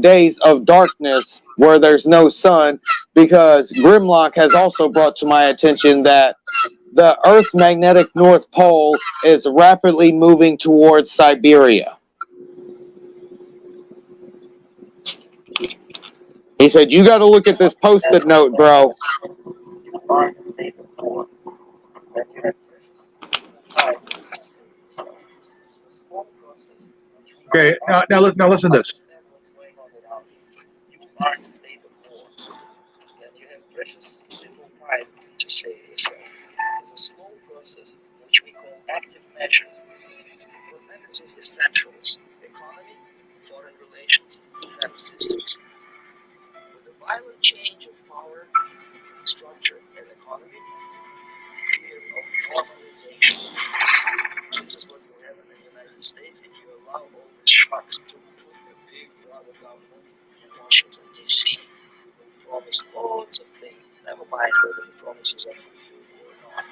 days of darkness where there's no sun, because Grimlock has also brought to my attention that the Earth's magnetic North Pole is rapidly moving towards Siberia. He said, you got to look at this post-it note, bro. Okay, now listen to this. You are in a state of war, and you have precious little time to save yourself. It's a slow process, which we call active measures. What matters is essentials: economy, foreign relations, defense systems. With the violent change of power, structure, and economy, fear of normalization. This is what will happen in the United States if you allow all these schmucks to put a big brother government in Washington, D.C. who promised loads of things. Never mind whether the promises are fulfilled or not.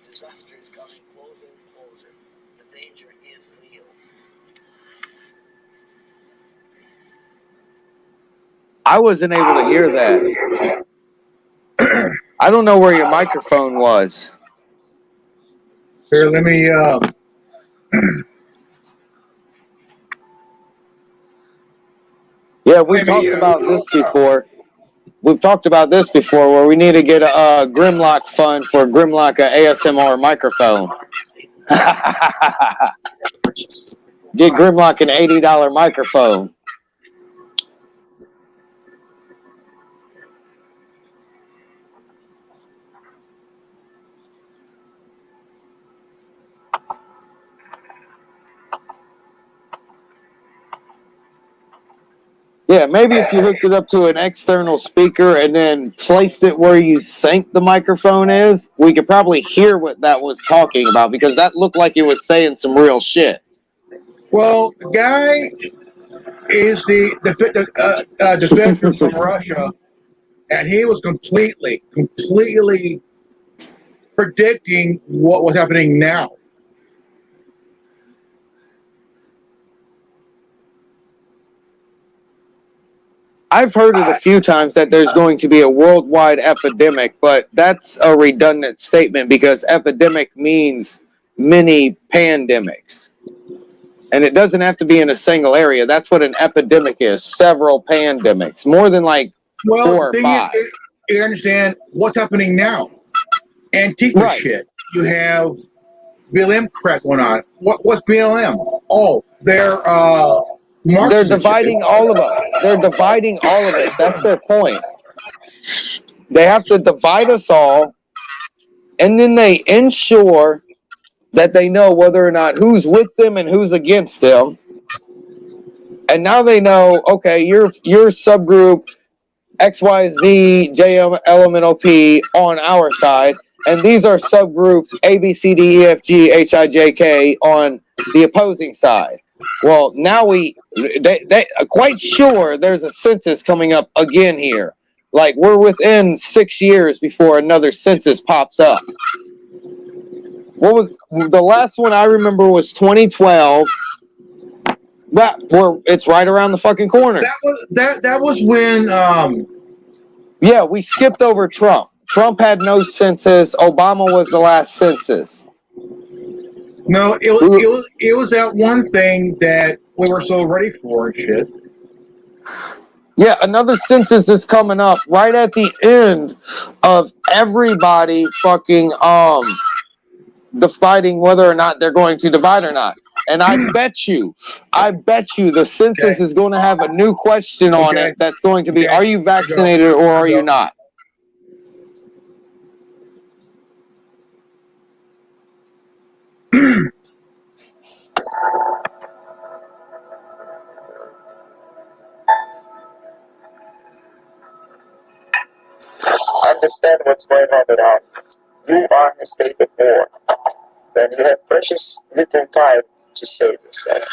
The disaster is coming closer and closer. The danger is real. I wasn't able to hear that. I don't know where your microphone was. Here, let me. Yeah, we talked about this before. We've talked about this before, where we need to get a Grimlock fund for Grimlock ASMR microphone. Get Grimlock an $80 microphone. Yeah, maybe if you hooked it up to an external speaker and then placed it where you think the microphone is, we could probably hear what that was talking about, because that looked like it was saying some real shit. Well, the guy is the defector from Russia, and he was completely predicting what was happening now. I've heard it a few times that there's going to be a worldwide epidemic, but that's a redundant statement, because epidemic means many pandemics. And it doesn't have to be in a single area. That's what an epidemic is. Several pandemics. More than like Well, 4 or 5. You understand what's happening now. Antifa Right. shit. You have BLM crap going on. What's BLM? Oh, they're Marxists. They're dividing all of us. They're dividing all of us. That's their point. They have to divide us all, and then they ensure that they know whether or not who's with them and who's against them. And now they know, okay, you're subgroup XYZ JLMNOP on our side, and these are subgroups ABCDEFGHIJK on the opposing side. Well, now they quite sure there's a census coming up again here. Like, we're within 6 years before another census pops up. What was the last one I remember was 2012. It's right around the fucking corner. That was when Yeah, we skipped over Trump. Trump had no census. Obama was the last census. no, it was that one thing that we were so ready for and shit. Yeah, another census is coming up right at the end of everybody fucking deciding whether or not they're going to divide or not. And I bet you the census is going to have a new question on it that's going to be, are you vaccinated or are you not? Understand what's going on around you. You are in a state of war. Then you have precious little time to save yourself.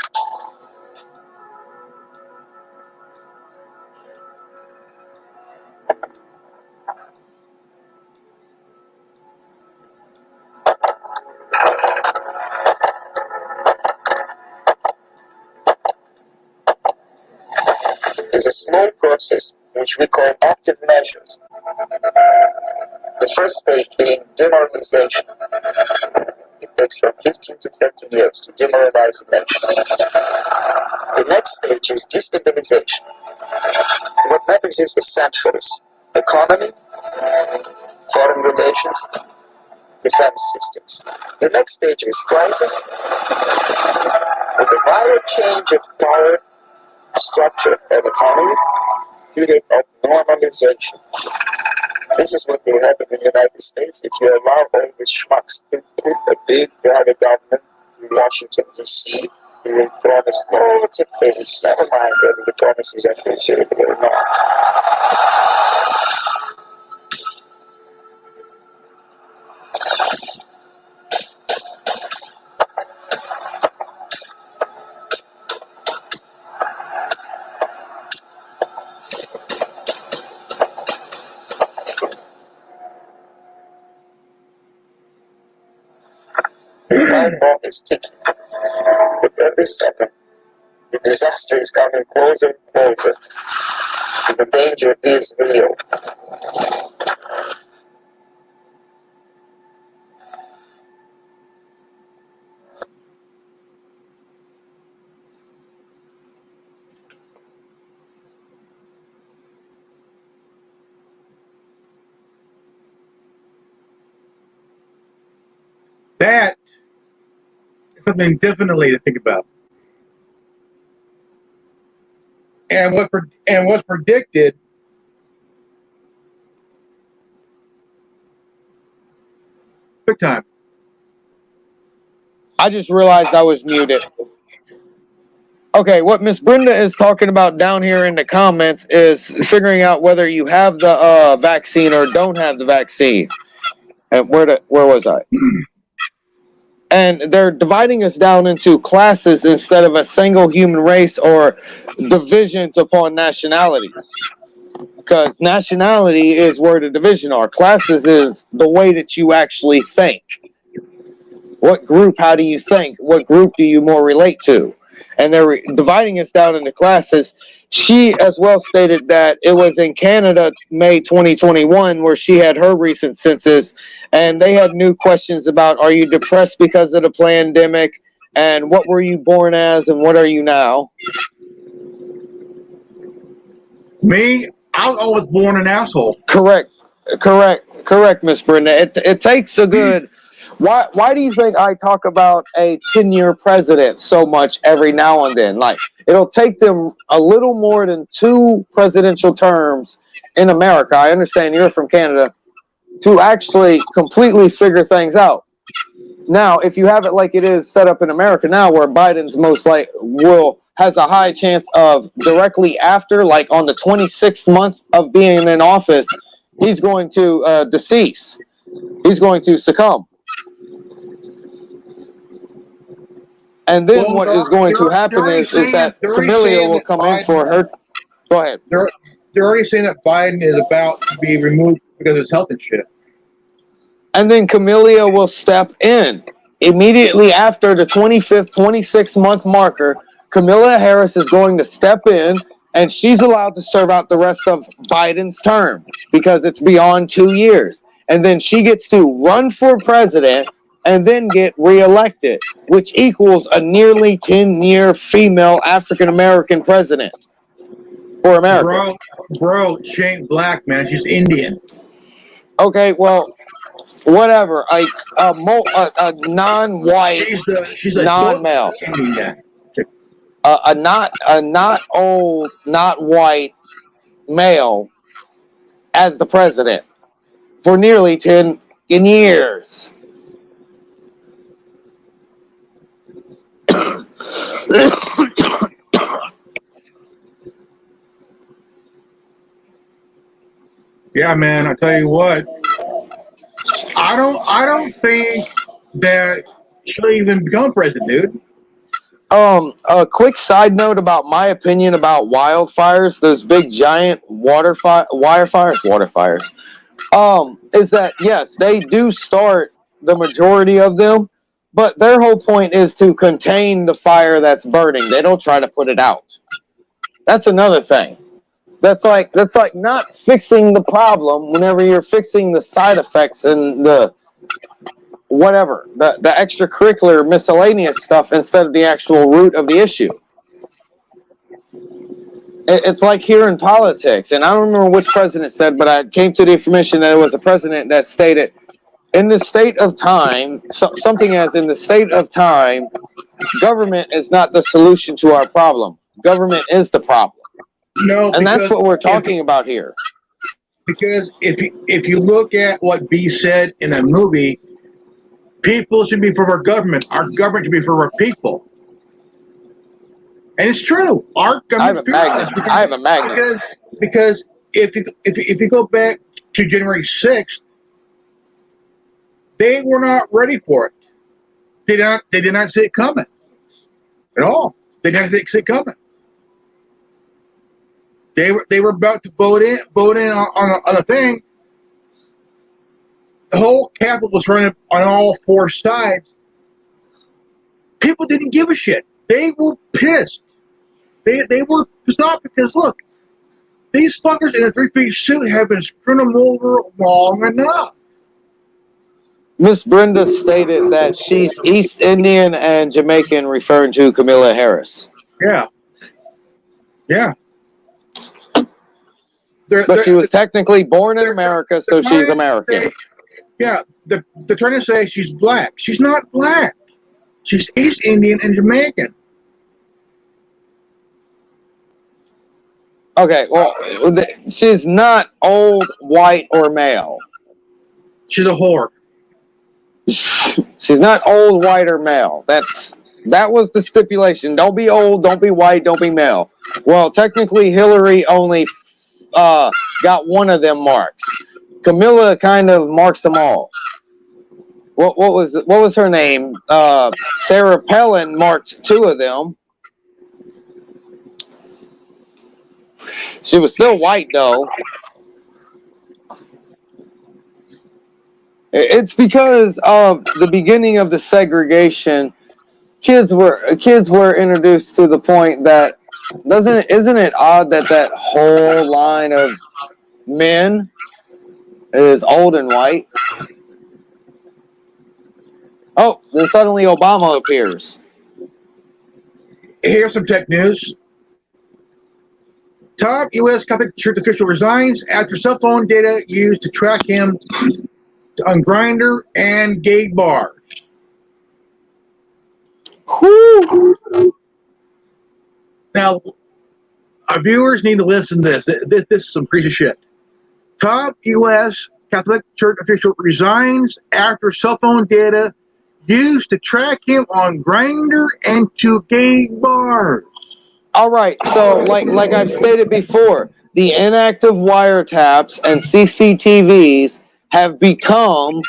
It's a slow process which we call active measures. The first stage being demoralization. It takes from 15 to 20 years to demoralize a nation. The next stage is destabilization. What matters is essentials: economy, foreign relations, defense systems. The next stage is crisis. With the violent change of power, structure, and economy, period of normalization. This is what will happen in the United States if you allow all these schmucks to put a big private government in Washington, D.C., We promised loads of things. Never mind whether the promises are fulfilled or not. The time bomb is ticking. With every second, the disaster is coming closer and closer. The danger is real. That is something definitely to think about. And what's predicted big time. I just realized I was muted. Okay, what Miss Brenda is talking about down here in the comments is figuring out whether you have the vaccine or don't have the vaccine. And where was I? And they're dividing us down into classes instead of a single human race or divisions upon nationalities. Because nationality is where the division are. Classes is the way that you actually think. What group, how do you think? What group do you more relate to? And they're dividing us down into classes. She as well stated that it was in Canada, May 2021, where she had her recent census, and they had new questions about, are you depressed because of the pandemic? And what were you born as, and what are you now? Me, I was born an asshole. Correct, Miss Brenda. It takes a good... Why do you think I talk about a 10-year president so much every now and then? Like, it'll take them a little more than 2 presidential terms in America, I understand you're from Canada, to actually completely figure things out. Now, if you have it like it is set up in America now, where Biden's has a high chance of directly after, like on the 26th month of being in office, he's going to decease. He's going to succumb. And then what is going to happen is that Camellia will come in for her. Go ahead. They're already saying that Biden is about to be removed because of his health and shit. And then Camellia will step in. Immediately after the 25th, 26th month marker, Kamala Harris is going to step in, and she's allowed to serve out the rest of Biden's term because it's beyond 2 years. And then she gets to run for president and then get reelected, which equals a nearly 10-year female African-American president for America. Bro, she ain't black, man. She's Indian. Okay, well, whatever. A non-white, she's a non-male, Indian. a not old, not white male as the president for nearly 10 years. Yeah, man, I tell you what. I don't think that she'll even become president, dude. A quick side note about my opinion about wildfires, those big giant wire fires, is that yes, they do start the majority of them, but their whole point is to contain the fire that's burning. They don't try to put it out. That's another thing. That's like not fixing the problem whenever you're fixing the side effects and the whatever, the extracurricular miscellaneous stuff instead of the actual root of the issue. It's like here in politics, and I don't remember which president said, but I came to the information that it was a president that stated, in the state of time, something as in the state of time, government is not the solution to our problem. Government is the problem. No, and that's what we're talking about here. Because if you look at what B said in a movie, people should be for our government. Our government should be for our people. And it's true. Our I have government a fears us magnet. I have a magnet. because if you go back to January 6th, they were not ready for it. They did not see it coming at all. They did not see it coming. They were about to vote in on a thing. The whole Capitol was running on all four sides. People didn't give a shit. They were pissed. They were pissed off because look, these fuckers in a three-piece suit have been screwing them over long enough. Miss Brenda stated that she's East Indian and Jamaican, referring to Camilla Harris. Yeah. Yeah. But she was technically born in America, so she's American. Yeah, they're trying to say she's black. She's not black. She's East Indian and Jamaican. Okay, well, she's not old, white, or male. She's a whore. She's not old, white, or male. That was the stipulation. Don't be old, don't be white, don't be male. Well, technically, Hillary only got one of them marks. Camilla kind of marks them all. What was her name? Sarah Palin marked two of them. She was still white though. It's because of the beginning of the segregation. Kids were introduced to the point that isn't it odd that whole line of men is old and white? Oh, then suddenly Obama appears. Here's some tech news. Top U.S. Catholic Church official resigns after cell phone data used to track him on Grindr and gay bars. Whew. Now, our viewers need to listen to this. This is some crazy shit. Top U.S. Catholic Church official resigns after cell phone data used to track him on Grindr and to gay bars. All right, so like I've stated before, the inactive wiretaps and CCTVs have become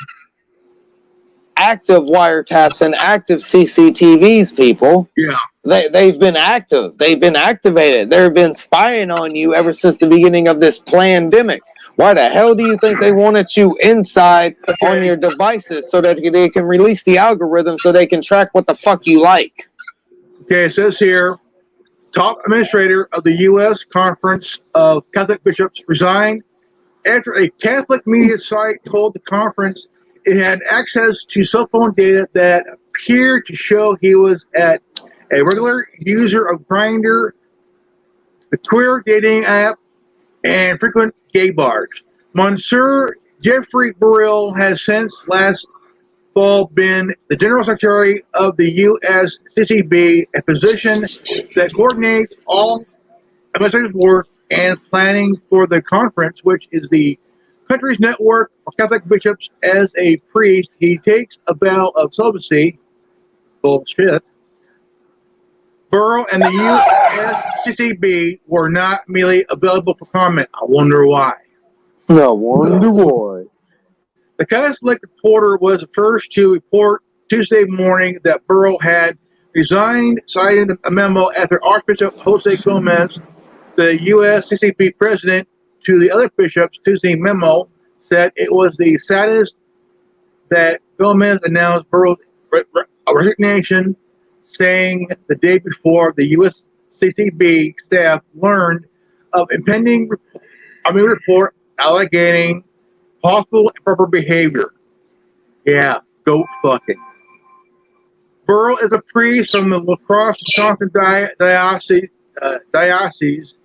active wiretaps and active CCTVs, people. Yeah. They've been active. They've been activated. They've been spying on you ever since the beginning of this pandemic. Why the hell do you think they wanted you inside on your devices so that they can release the algorithm so they can track what the fuck you like? Okay, it says here, top administrator of the U.S. Conference of Catholic Bishops resigned after a Catholic media site told the conference it had access to cell phone data that appeared to show he was a regular user of Grindr, the queer dating app, and frequent gay bars. Monsieur Jeffrey Burrell has since last fall been the General Secretary of the USCCB, a position that coordinates all administrative work and planning for the conference, which is the country's network for Catholic bishops. As a priest, he takes a vow of celibacy. Bullshit. Burrow and the USCCB were not merely available for comment. I wonder why. No wonder why. The Catholic Reporter was the first to report Tuesday morning that Burrow had resigned, citing a memo after Archbishop Jose Gomez, the USCCB president, to the other bishops. Tuesday memo said it was the saddest that Gomez announced Burrow's resignation, saying the day before the USCCB staff learned of impending report alleging possible improper behavior. Yeah, go fucking. Burrow is a priest from the La Crosse, Wisconsin diocese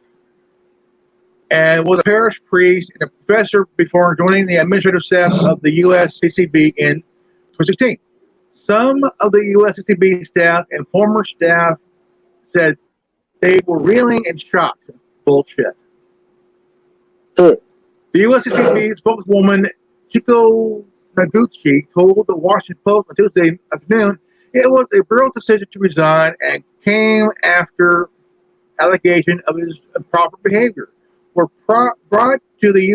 and was a parish priest and a professor before joining the administrative staff of the USCCB in 2016. Some of the USCCB staff and former staff said they were reeling and shocked. Bullshit. The USCCB spokeswoman Chico Noguchi told the Washington Post on Tuesday afternoon it was a Burrow decision to resign and came after allegation of his improper behavior were brought to the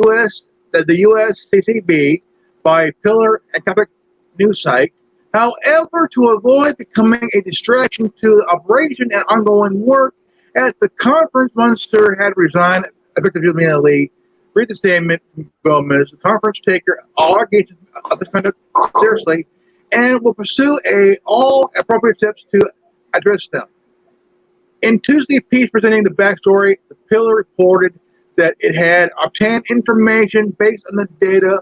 USCCB by a pillar and Catholic news site. However, to avoid becoming a distraction to the operation and ongoing work at the conference, Munster had resigned effective immediately. Read the statement from Gomez. The conference take all allegations of this conduct seriously and will pursue all appropriate steps to address them. In Tuesday's piece presenting the backstory, the Pillar reported that it had obtained information based on the data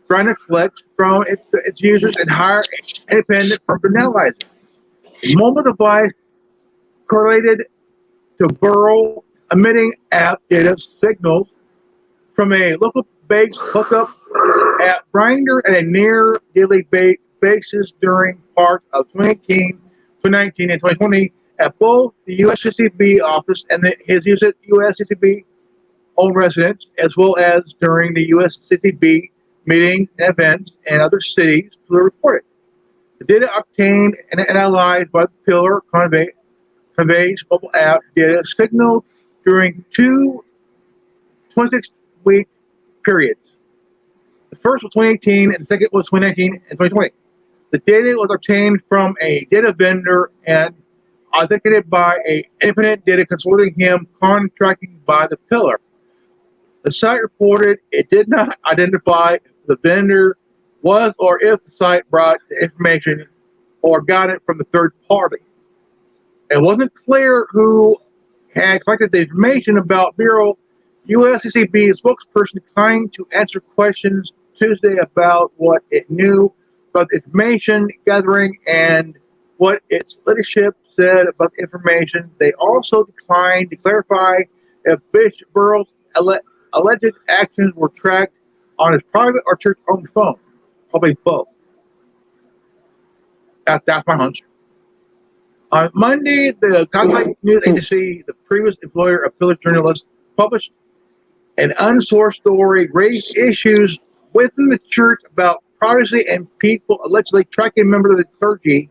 trying to collect from its users and hire an independent firm to analyze it. The mobile device correlated to Burrow emitting app data signals from a local base hookup at Grindr at a near daily basis during parts of 2018, 2019, and 2020 at both the USCCB office and his USCCB owned residence, as well as during the USCCB meetings and events in other cities, Pillar reported. The data obtained and analyzed by the Pillar conveys mobile app data signaled during two 26-week periods. The first was 2018, and the second was 2019 and 2020. The data was obtained from a data vendor and authenticated by an independent data consulting him contracting by the Pillar. The site reported it did not identify if the vendor was or if the site brought the information or got it from the third party. It wasn't clear who had collected the information about Bureau. USCCB spokesperson declined to answer questions Tuesday about what it knew about the information gathering and what its leadership said about the information. They also declined to clarify if Bishop Burrow's alleged actions were tracked on his private or church-owned phone. Probably both. That's my hunch. On Monday, the Catholic news agency, the previous employer of Pillar journalists, published an unsourced story, raised issues within the church about privacy and people allegedly tracking members of the clergy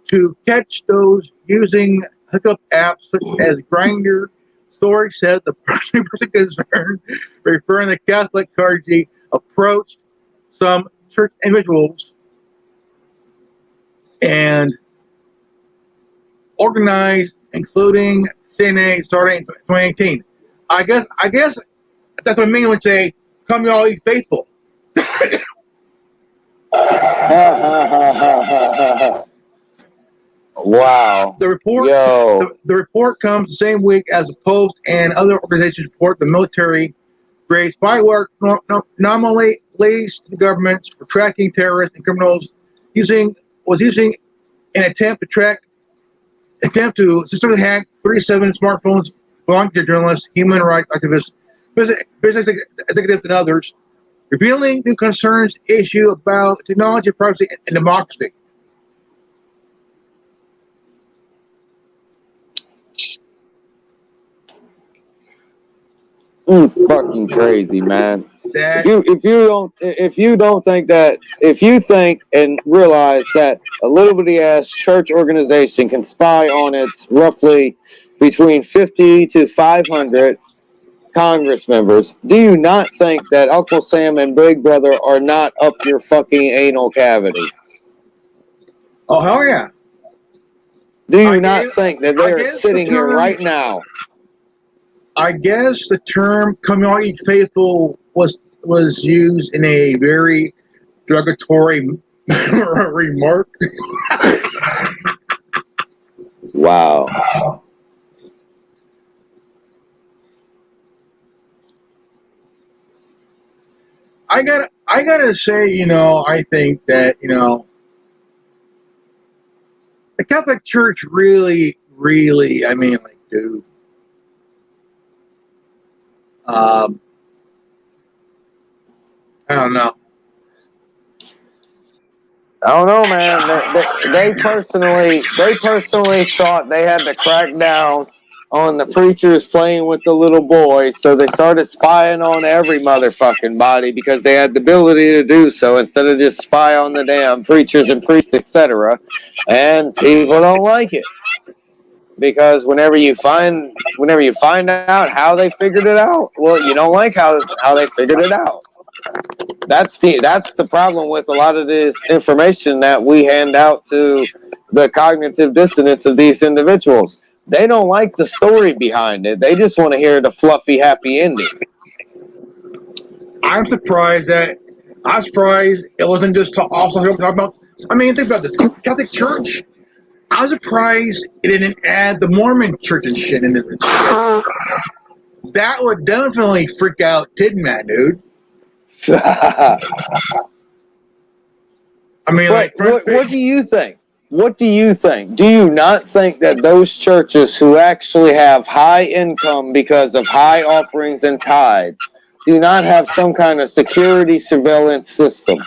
to catch those using hookup apps such as Grindr. Story said the person concerned, referring to Catholic clergy, approached some church individuals and organized, including CNA, starting in 2018. I guess that's what Ming would say. Come, y'all, ye faithful. Wow. The report, the report comes the same week as the Post and other organizations report the military grade spyware nominally leads to the governments for tracking terrorists and criminals was using an attempt to systematically hack 37 smartphones belonging to journalists, human rights activists, business executives, and others, revealing new concerns issue about technology, privacy, and democracy. Fucking crazy, man. That If you think and realize that a little bitty ass church organization can spy on its roughly between 50 to 500 Congress members, do you not think that Uncle Sam and Big Brother are not up your fucking anal cavity? Oh, hell yeah. Do you not think that they are sitting here right now? I guess the term "come y'all ye faithful" was used in a very derogatory remark. Wow. I gotta say, I think that, the Catholic Church really, I mean, like, dude. I don't know. I don't know, man. They personally thought they had to crack down on the preachers playing with the little boys, so they started spying on every motherfucking body because they had the ability to do so instead of just spy on the damn preachers and priests, etc. And people don't like it. because whenever you find out how they figured it out, well, you don't like how they figured it out. That's the problem with a lot of this information that we hand out to the cognitive dissonance of these individuals. They don't like the story behind it. They just want to hear the fluffy, happy ending. I'm surprised it wasn't just also talking about. I mean, think about this Catholic Church. I was surprised it didn't add the Mormon Church and shit into this shit. That would definitely freak out Tin Man, dude. I mean, but like, what do you think? What do you think? Do you not think that those churches who actually have high income because of high offerings and tithes do not have some kind of security surveillance system?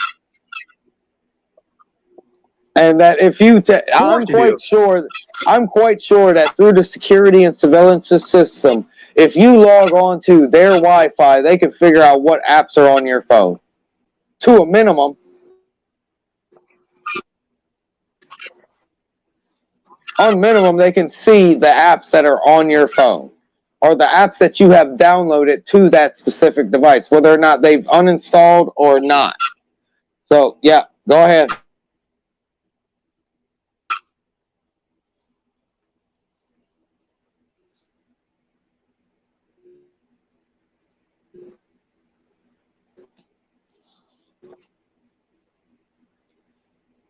And that if you, I'm quite sure that through the security and surveillance system, if you log on to their Wi-Fi, they can figure out what apps are on your phone, to a minimum. On minimum, they can see the apps that are on your phone, or the apps that you have downloaded to that specific device, whether or not they've uninstalled or not. So, yeah, go ahead.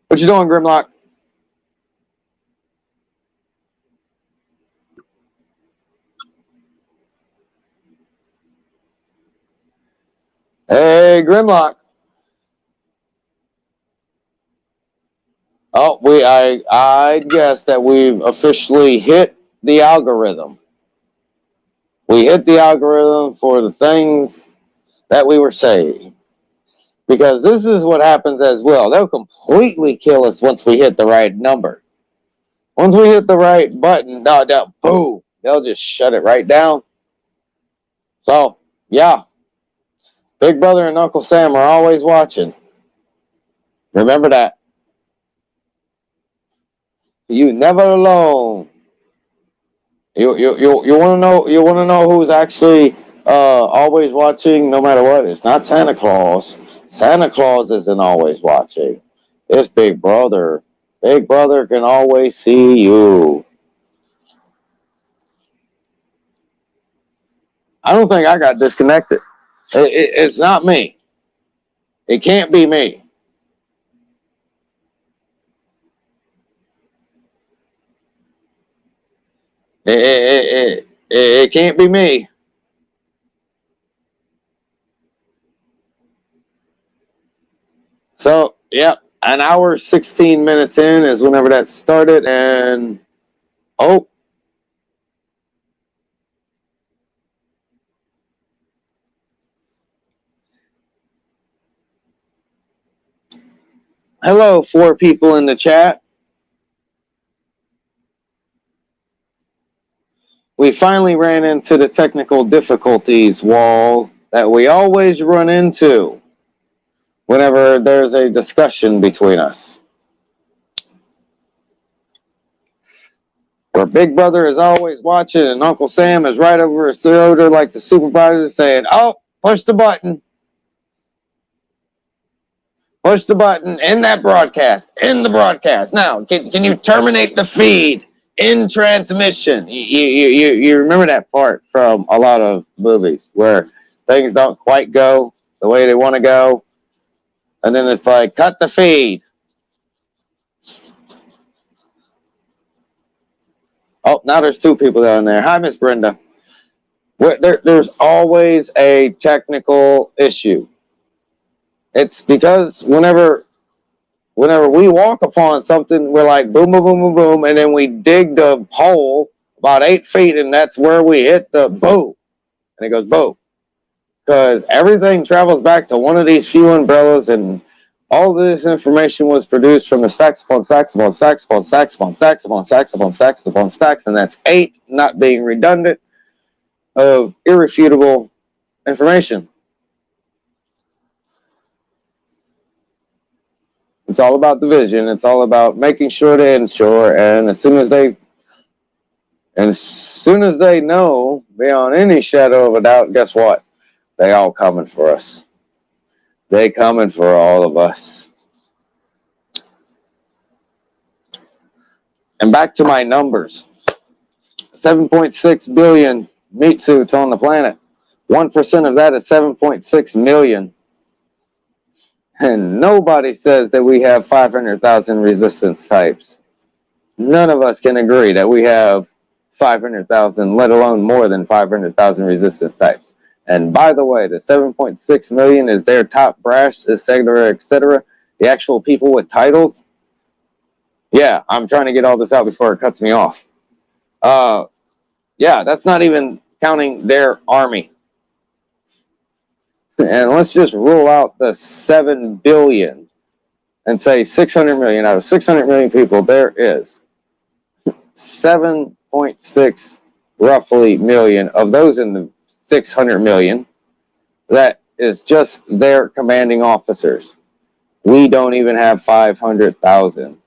What you doing, Grimlock? Hey, Grimlock. Oh, I guess that we've officially hit the algorithm. We hit the algorithm for the things that we were saying. Because this is what happens as well. They'll completely kill us once we hit the right number. Once we hit the right button, boom, they'll just shut it right down. So, yeah. Big Brother and Uncle Sam are always watching. Remember that. You never alone. You want to know who's actually always watching no matter what? It's not Santa Claus. Santa Claus isn't always watching. It's Big Brother. Big Brother can always see you. I don't think I got disconnected. It's not me. It can't be me. It can't be me. So, yep, an hour, 16 minutes in is whenever that started, and oh. Hello, 4 people in the chat. We finally ran into the technical difficulties wall that we always run into whenever there's a discussion between us. Where Big Brother is always watching and Uncle Sam is right over his shoulder like the supervisor saying, oh, push the button. Push the button in that broadcast, in the broadcast. Now, can you terminate the feed in transmission? You remember that part from a lot of movies where things don't quite go the way they want to go. And then it's like, cut the feed. Oh, now there's 2 people down there. Hi, Miss Brenda. There's always a technical issue. It's because whenever we walk upon something, we're like boom, boom, boom, boom, boom, and then we dig the hole about 8 feet, and that's where we hit the boom, and it goes boom. Because everything travels back to one of these few umbrellas, and all this information was produced from the stacks upon stacks upon stacks upon stacks upon stacks upon stacks upon stacks upon stacks, and that's 8, not being redundant, of irrefutable information. It's all about the vision. It's all about making sure to ensure, and as soon as they And as soon as they know, beyond any shadow of a doubt, guess what? They all coming for us. They coming for all of us. And back to my numbers. 7.6 billion meat suits on the planet. 1% of that is 7.6 million. And nobody says that we have 500,000 resistance types. None of us can agree that we have 500,000, let alone more than 500,000 resistance types. And by the way, the 7.6 million is their top brass, etc., etc. The actual people with titles. Yeah, I'm trying to get all this out before it cuts me off. Yeah, that's not even counting their army. And let's just rule out the 7 billion and say 600 million. Out of 600 million people, there is 7.6 roughly million of those in the 600 million. That is just their commanding officers. We don't even have 500,000.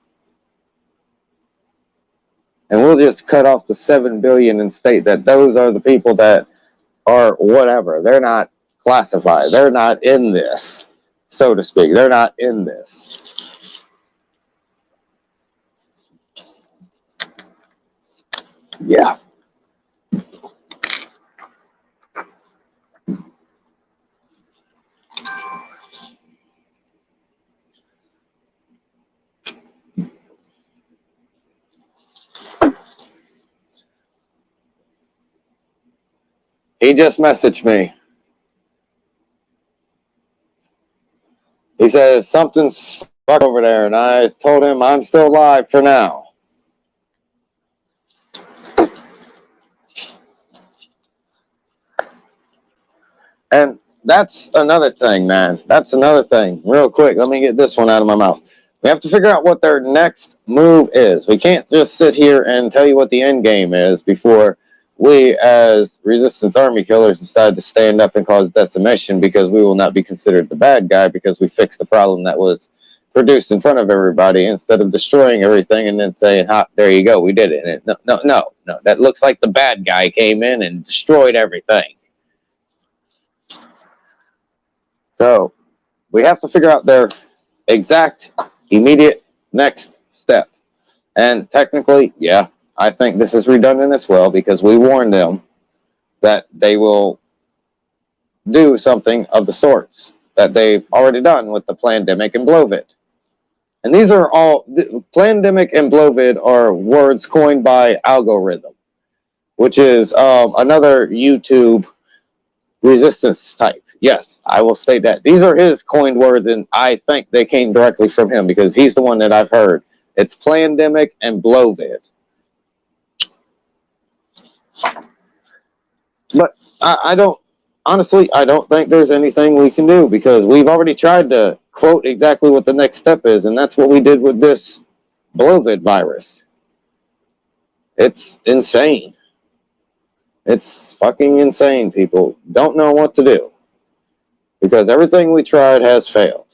And we'll just cut off the 7 billion and state that those are the people that are whatever. They're not classified. They're not in this, so to speak. They're not in this. Yeah. He just messaged me. He says, something's fucked over there, and I told him I'm still alive for now. And that's another thing, man. That's another thing. Real quick, let me get this one out of my mouth. We have to figure out what their next move is. We can't just sit here and tell you what the end game is before we, as resistance army killers, decide to stand up and cause decimation, because we will not be considered the bad guy because we fixed the problem that was produced in front of everybody, instead of destroying everything and then saying, "Ha, there you go, we did it." And no. That looks like the bad guy came in and destroyed everything. So we have to figure out their exact, immediate next step. And technically, yeah, I think this is redundant as well, because we warned them that they will do something of the sorts that they've already done with the Plandemic and Blovid. And these are all, Plandemic and Blovid are words coined by Algorithm, which is another YouTube resistance type. Yes, I will state that. These are his coined words, and I think they came directly from him, because he's the one that I've heard. It's Plandemic and Blovid. But I don't, honestly, I don't think there's anything we can do, because we've already tried to quote exactly what the next step is, and that's what we did with this Blovid virus. It's insane. It's fucking insane. People don't know what to do, because everything we tried has failed.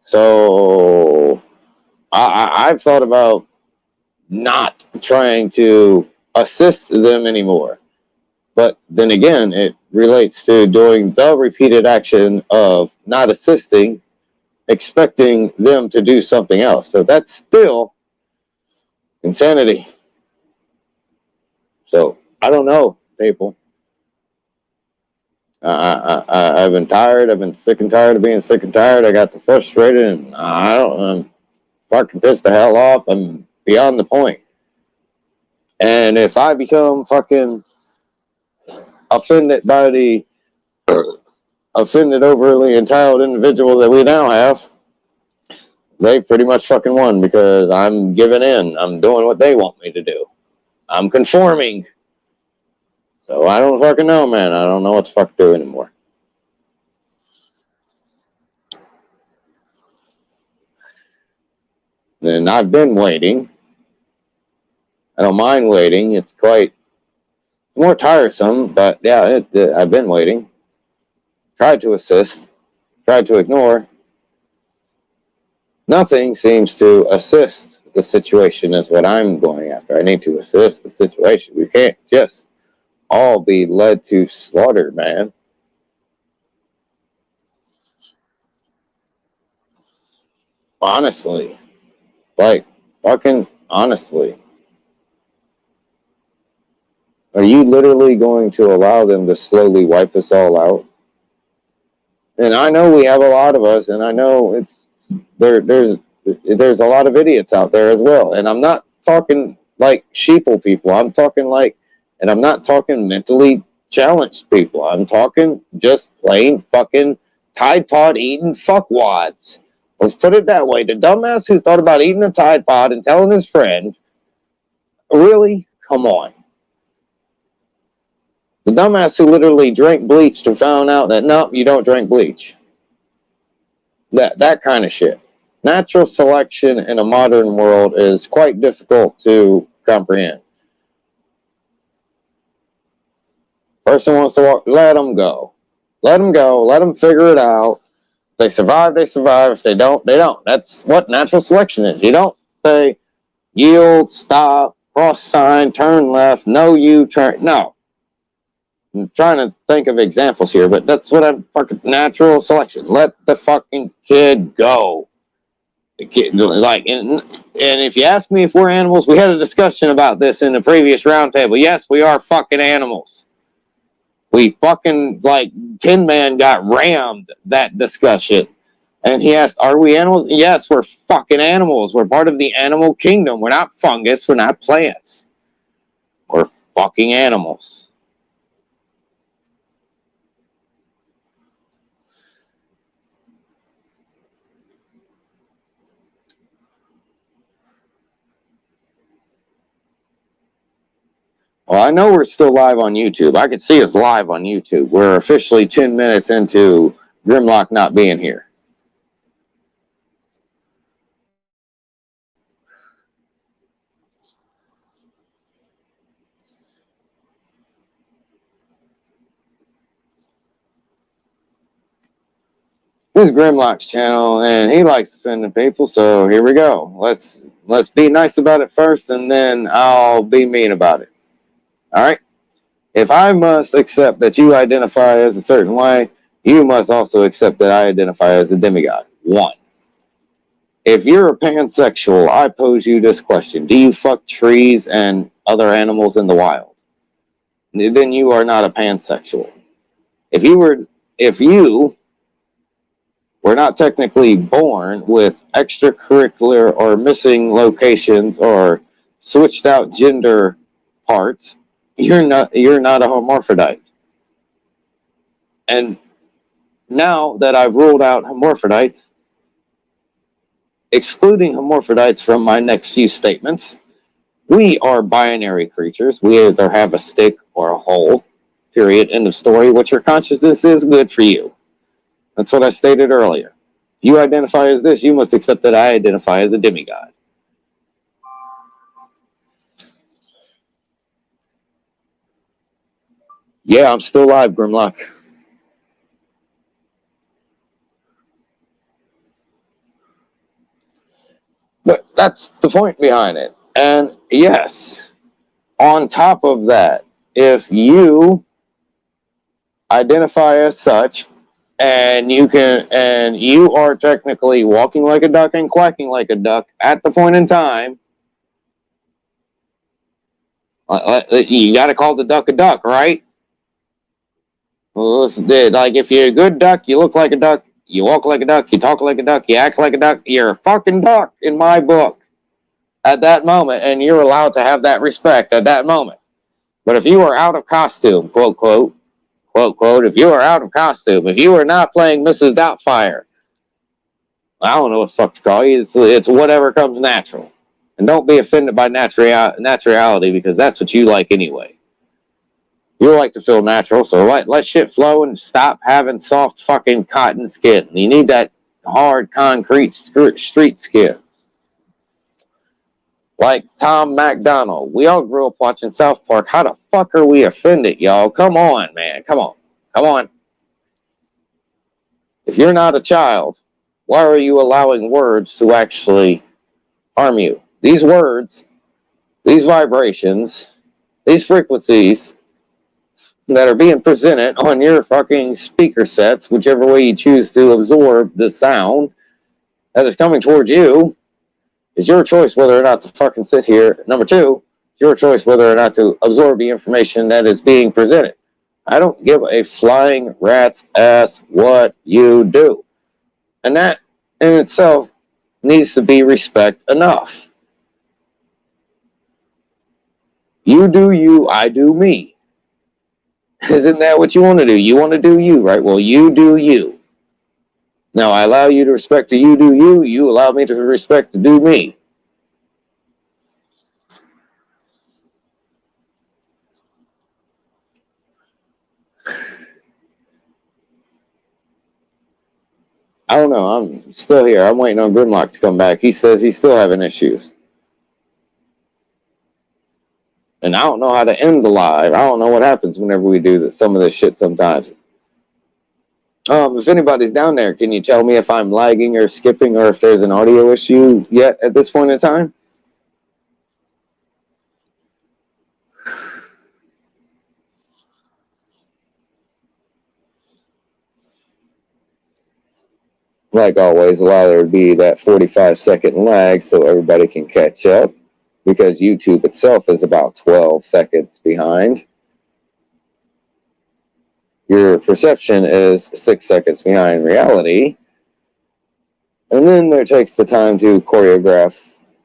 So I've thought about not trying to assist them anymore. But then again, it relates to doing the repeated action of not assisting, expecting them to do something else. So that's still insanity. So I don't know, people. I've been tired. I've been sick and tired of being sick and tired. I got frustrated, and I'm fucking pissed the hell off. I'm beyond the point. And if I become fucking offended by the offended, overly entitled individual that we now have, they pretty much fucking won, because I'm giving in. I'm doing what they want me to do. I'm conforming. So I don't fucking know, man. I don't know what to fuck do anymore. And I've been waiting. I don't mind waiting. It's quite more tiresome, but yeah, I've been waiting. Tried to assist. Tried to ignore. Nothing seems to assist The situation is what I'm going after. I need to assist the situation. We can't just all be led to slaughter, man. Honestly. Like, fucking honestly. Are you literally going to allow them to slowly wipe us all out? And I know we have a lot of us, and I know there's a lot of idiots out there as well. And I'm not talking like sheeple people. I'm talking like, and I'm not talking mentally challenged people. I'm talking just plain fucking Tide Pod eating fuckwads. Let's put it that way. The dumbass who thought about eating a Tide Pod and telling his friend, really? Come on. The dumbass who literally drank bleach and found out that, no, you don't drink bleach. That kind of shit. Natural selection in a modern world is quite difficult to comprehend. Person wants to walk, let them go. Let them go. Let them figure it out. If they survive, they survive. If they don't, they don't. That's what natural selection is. You don't say yield, stop, cross sign, turn left, no U-turn. No. I'm trying to think of examples here, but that's what I'm fucking natural selection. Let the fucking kid go. The kid, like, and if you ask me if we're animals, we had a discussion about this in the previous roundtable. Yes, we are fucking animals. We fucking, like, Tin Man got rammed that discussion. And he asked, are we animals? Yes, we're fucking animals. We're part of the animal kingdom. We're not fungus. We're not plants. We're fucking animals. Well, I know we're still live on YouTube. I can see us live on YouTube. We're officially 10 minutes into Grimlock not being here. This is Grimlock's channel, and he likes offending people, so here we go. Let's be nice about it first, and then I'll be mean about it. All right? If I must accept that you identify as a certain way, you must also accept that I identify as a demigod. 1. If you're a pansexual, I pose you this question. Do you fuck trees and other animals in the wild? Then you are not a pansexual. If you were not technically born with extracurricular or missing locations or switched out gender parts, you're not a hermaphrodite. And now that I've ruled out hermaphrodites, excluding hermaphrodites from my next few statements, we are binary creatures. We either have a stick or a hole. Period. End of story. What your consciousness is, good for you. That's what I stated earlier. If you identify as this, you must accept that I identify as a demigod. Yeah, I'm still alive, Grimlock. But that's the point behind it. And yes, on top of that, if you identify as such, and you are technically walking like a duck and quacking like a duck at the point in time, you got to call the duck a duck, right? Well, like, if you're a good duck, you look like a duck, you walk like a duck, you talk like a duck, you act like a duck, you're a fucking duck in my book at that moment, and you're allowed to have that respect at that moment. But if you are out of costume, quote, quote, quote, quote, if you are out of costume, if you are not playing Mrs. Doubtfire, I don't know what the fuck to call you. It's whatever comes natural. And don't be offended by naturality, because that's what you like anyway. You like to feel natural, so let shit flow and stop having soft fucking cotton skin. You need that hard concrete street skin. Like Tom MacDonald. We all grew up watching South Park. How the fuck are we offended, y'all? Come on, man. Come on. Come on. If you're not a child, why are you allowing words to actually harm you? these words, these vibrations, these frequencies that are being presented on your fucking speaker sets, whichever way you choose to absorb the sound that is coming towards you, is your choice whether or not to fucking sit here. Number two, it's your choice whether or not to absorb the information that is being presented. I don't give a flying rat's ass what you do. And that in itself needs to be respect enough. You do you, I do me. Isn't that what you want to do? You want to do you, right? Well, you do you. Now, I allow you to respect the you do you. You allow me to respect the do me. I don't know. I'm still here. I'm waiting on Grimlock to come back. He says he's still having issues. And I don't know how to end the live. I don't know what happens whenever we do this, some of this shit sometimes. If anybody's down there, can you tell me if I'm lagging or skipping or if there's an audio issue yet at this point in time? Like always, allow there to be that 45-second lag so everybody can catch up, because YouTube itself is about 12 seconds behind. Your perception is 6 seconds behind reality. And then there takes the time to choreograph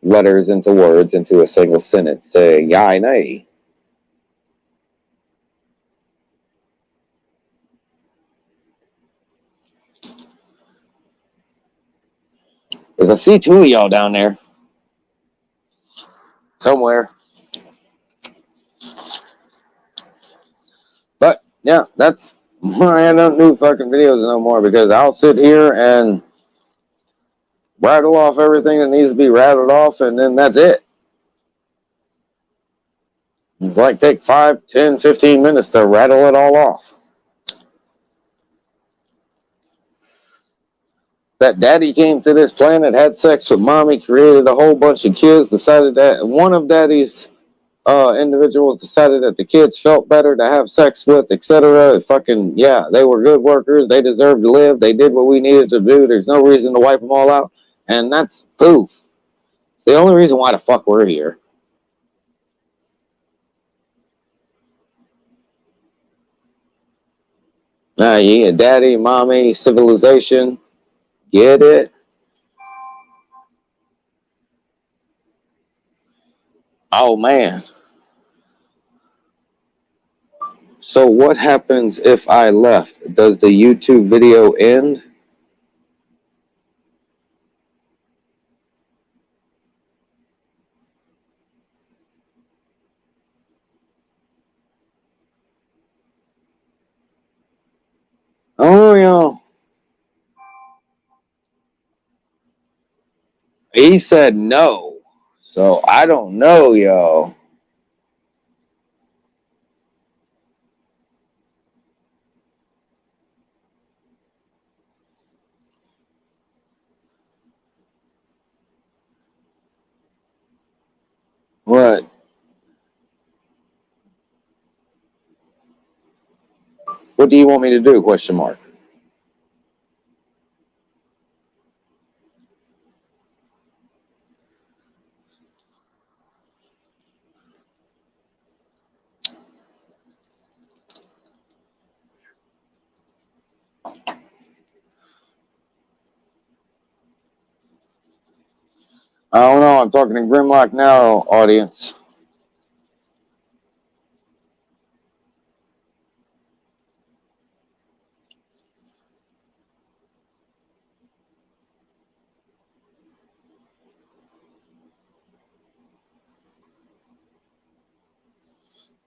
letters into words into a single sentence, saying yai nay. Because I see two of y'all down there. Somewhere. But, yeah, that's why I don't do fucking videos no more, because I'll sit here and rattle off everything that needs to be rattled off, and then that's it. It's like take 5, 10, 15 minutes to rattle it all off. That daddy came to this planet, had sex with mommy, created a whole bunch of kids, decided that one of daddy's individuals decided that the kids felt better to have sex with, etc. Fucking, yeah, they were good workers. They deserved to live. They did what we needed to do. There's no reason to wipe them all out. And that's poof. It's the only reason why the fuck we're here. You get daddy, mommy, civilization. Get it? Oh, man. So what happens if I left? Does the YouTube video end? Oh, yeah. He said no. So I don't know, y'all. What? What do you want me to do? Question mark. I don't know. I'm talking to Grimlock now, audience.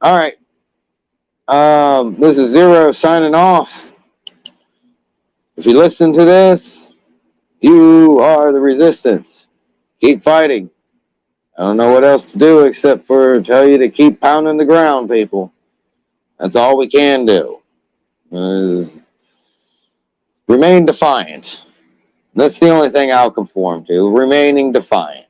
All right. This is Zero signing off. If you listen to this, you are the resistance. Keep fighting. I don't know what else to do except for tell you to keep pounding the ground, people. That's all we can do. Remain defiant. That's the only thing I'll conform to. Remaining defiant.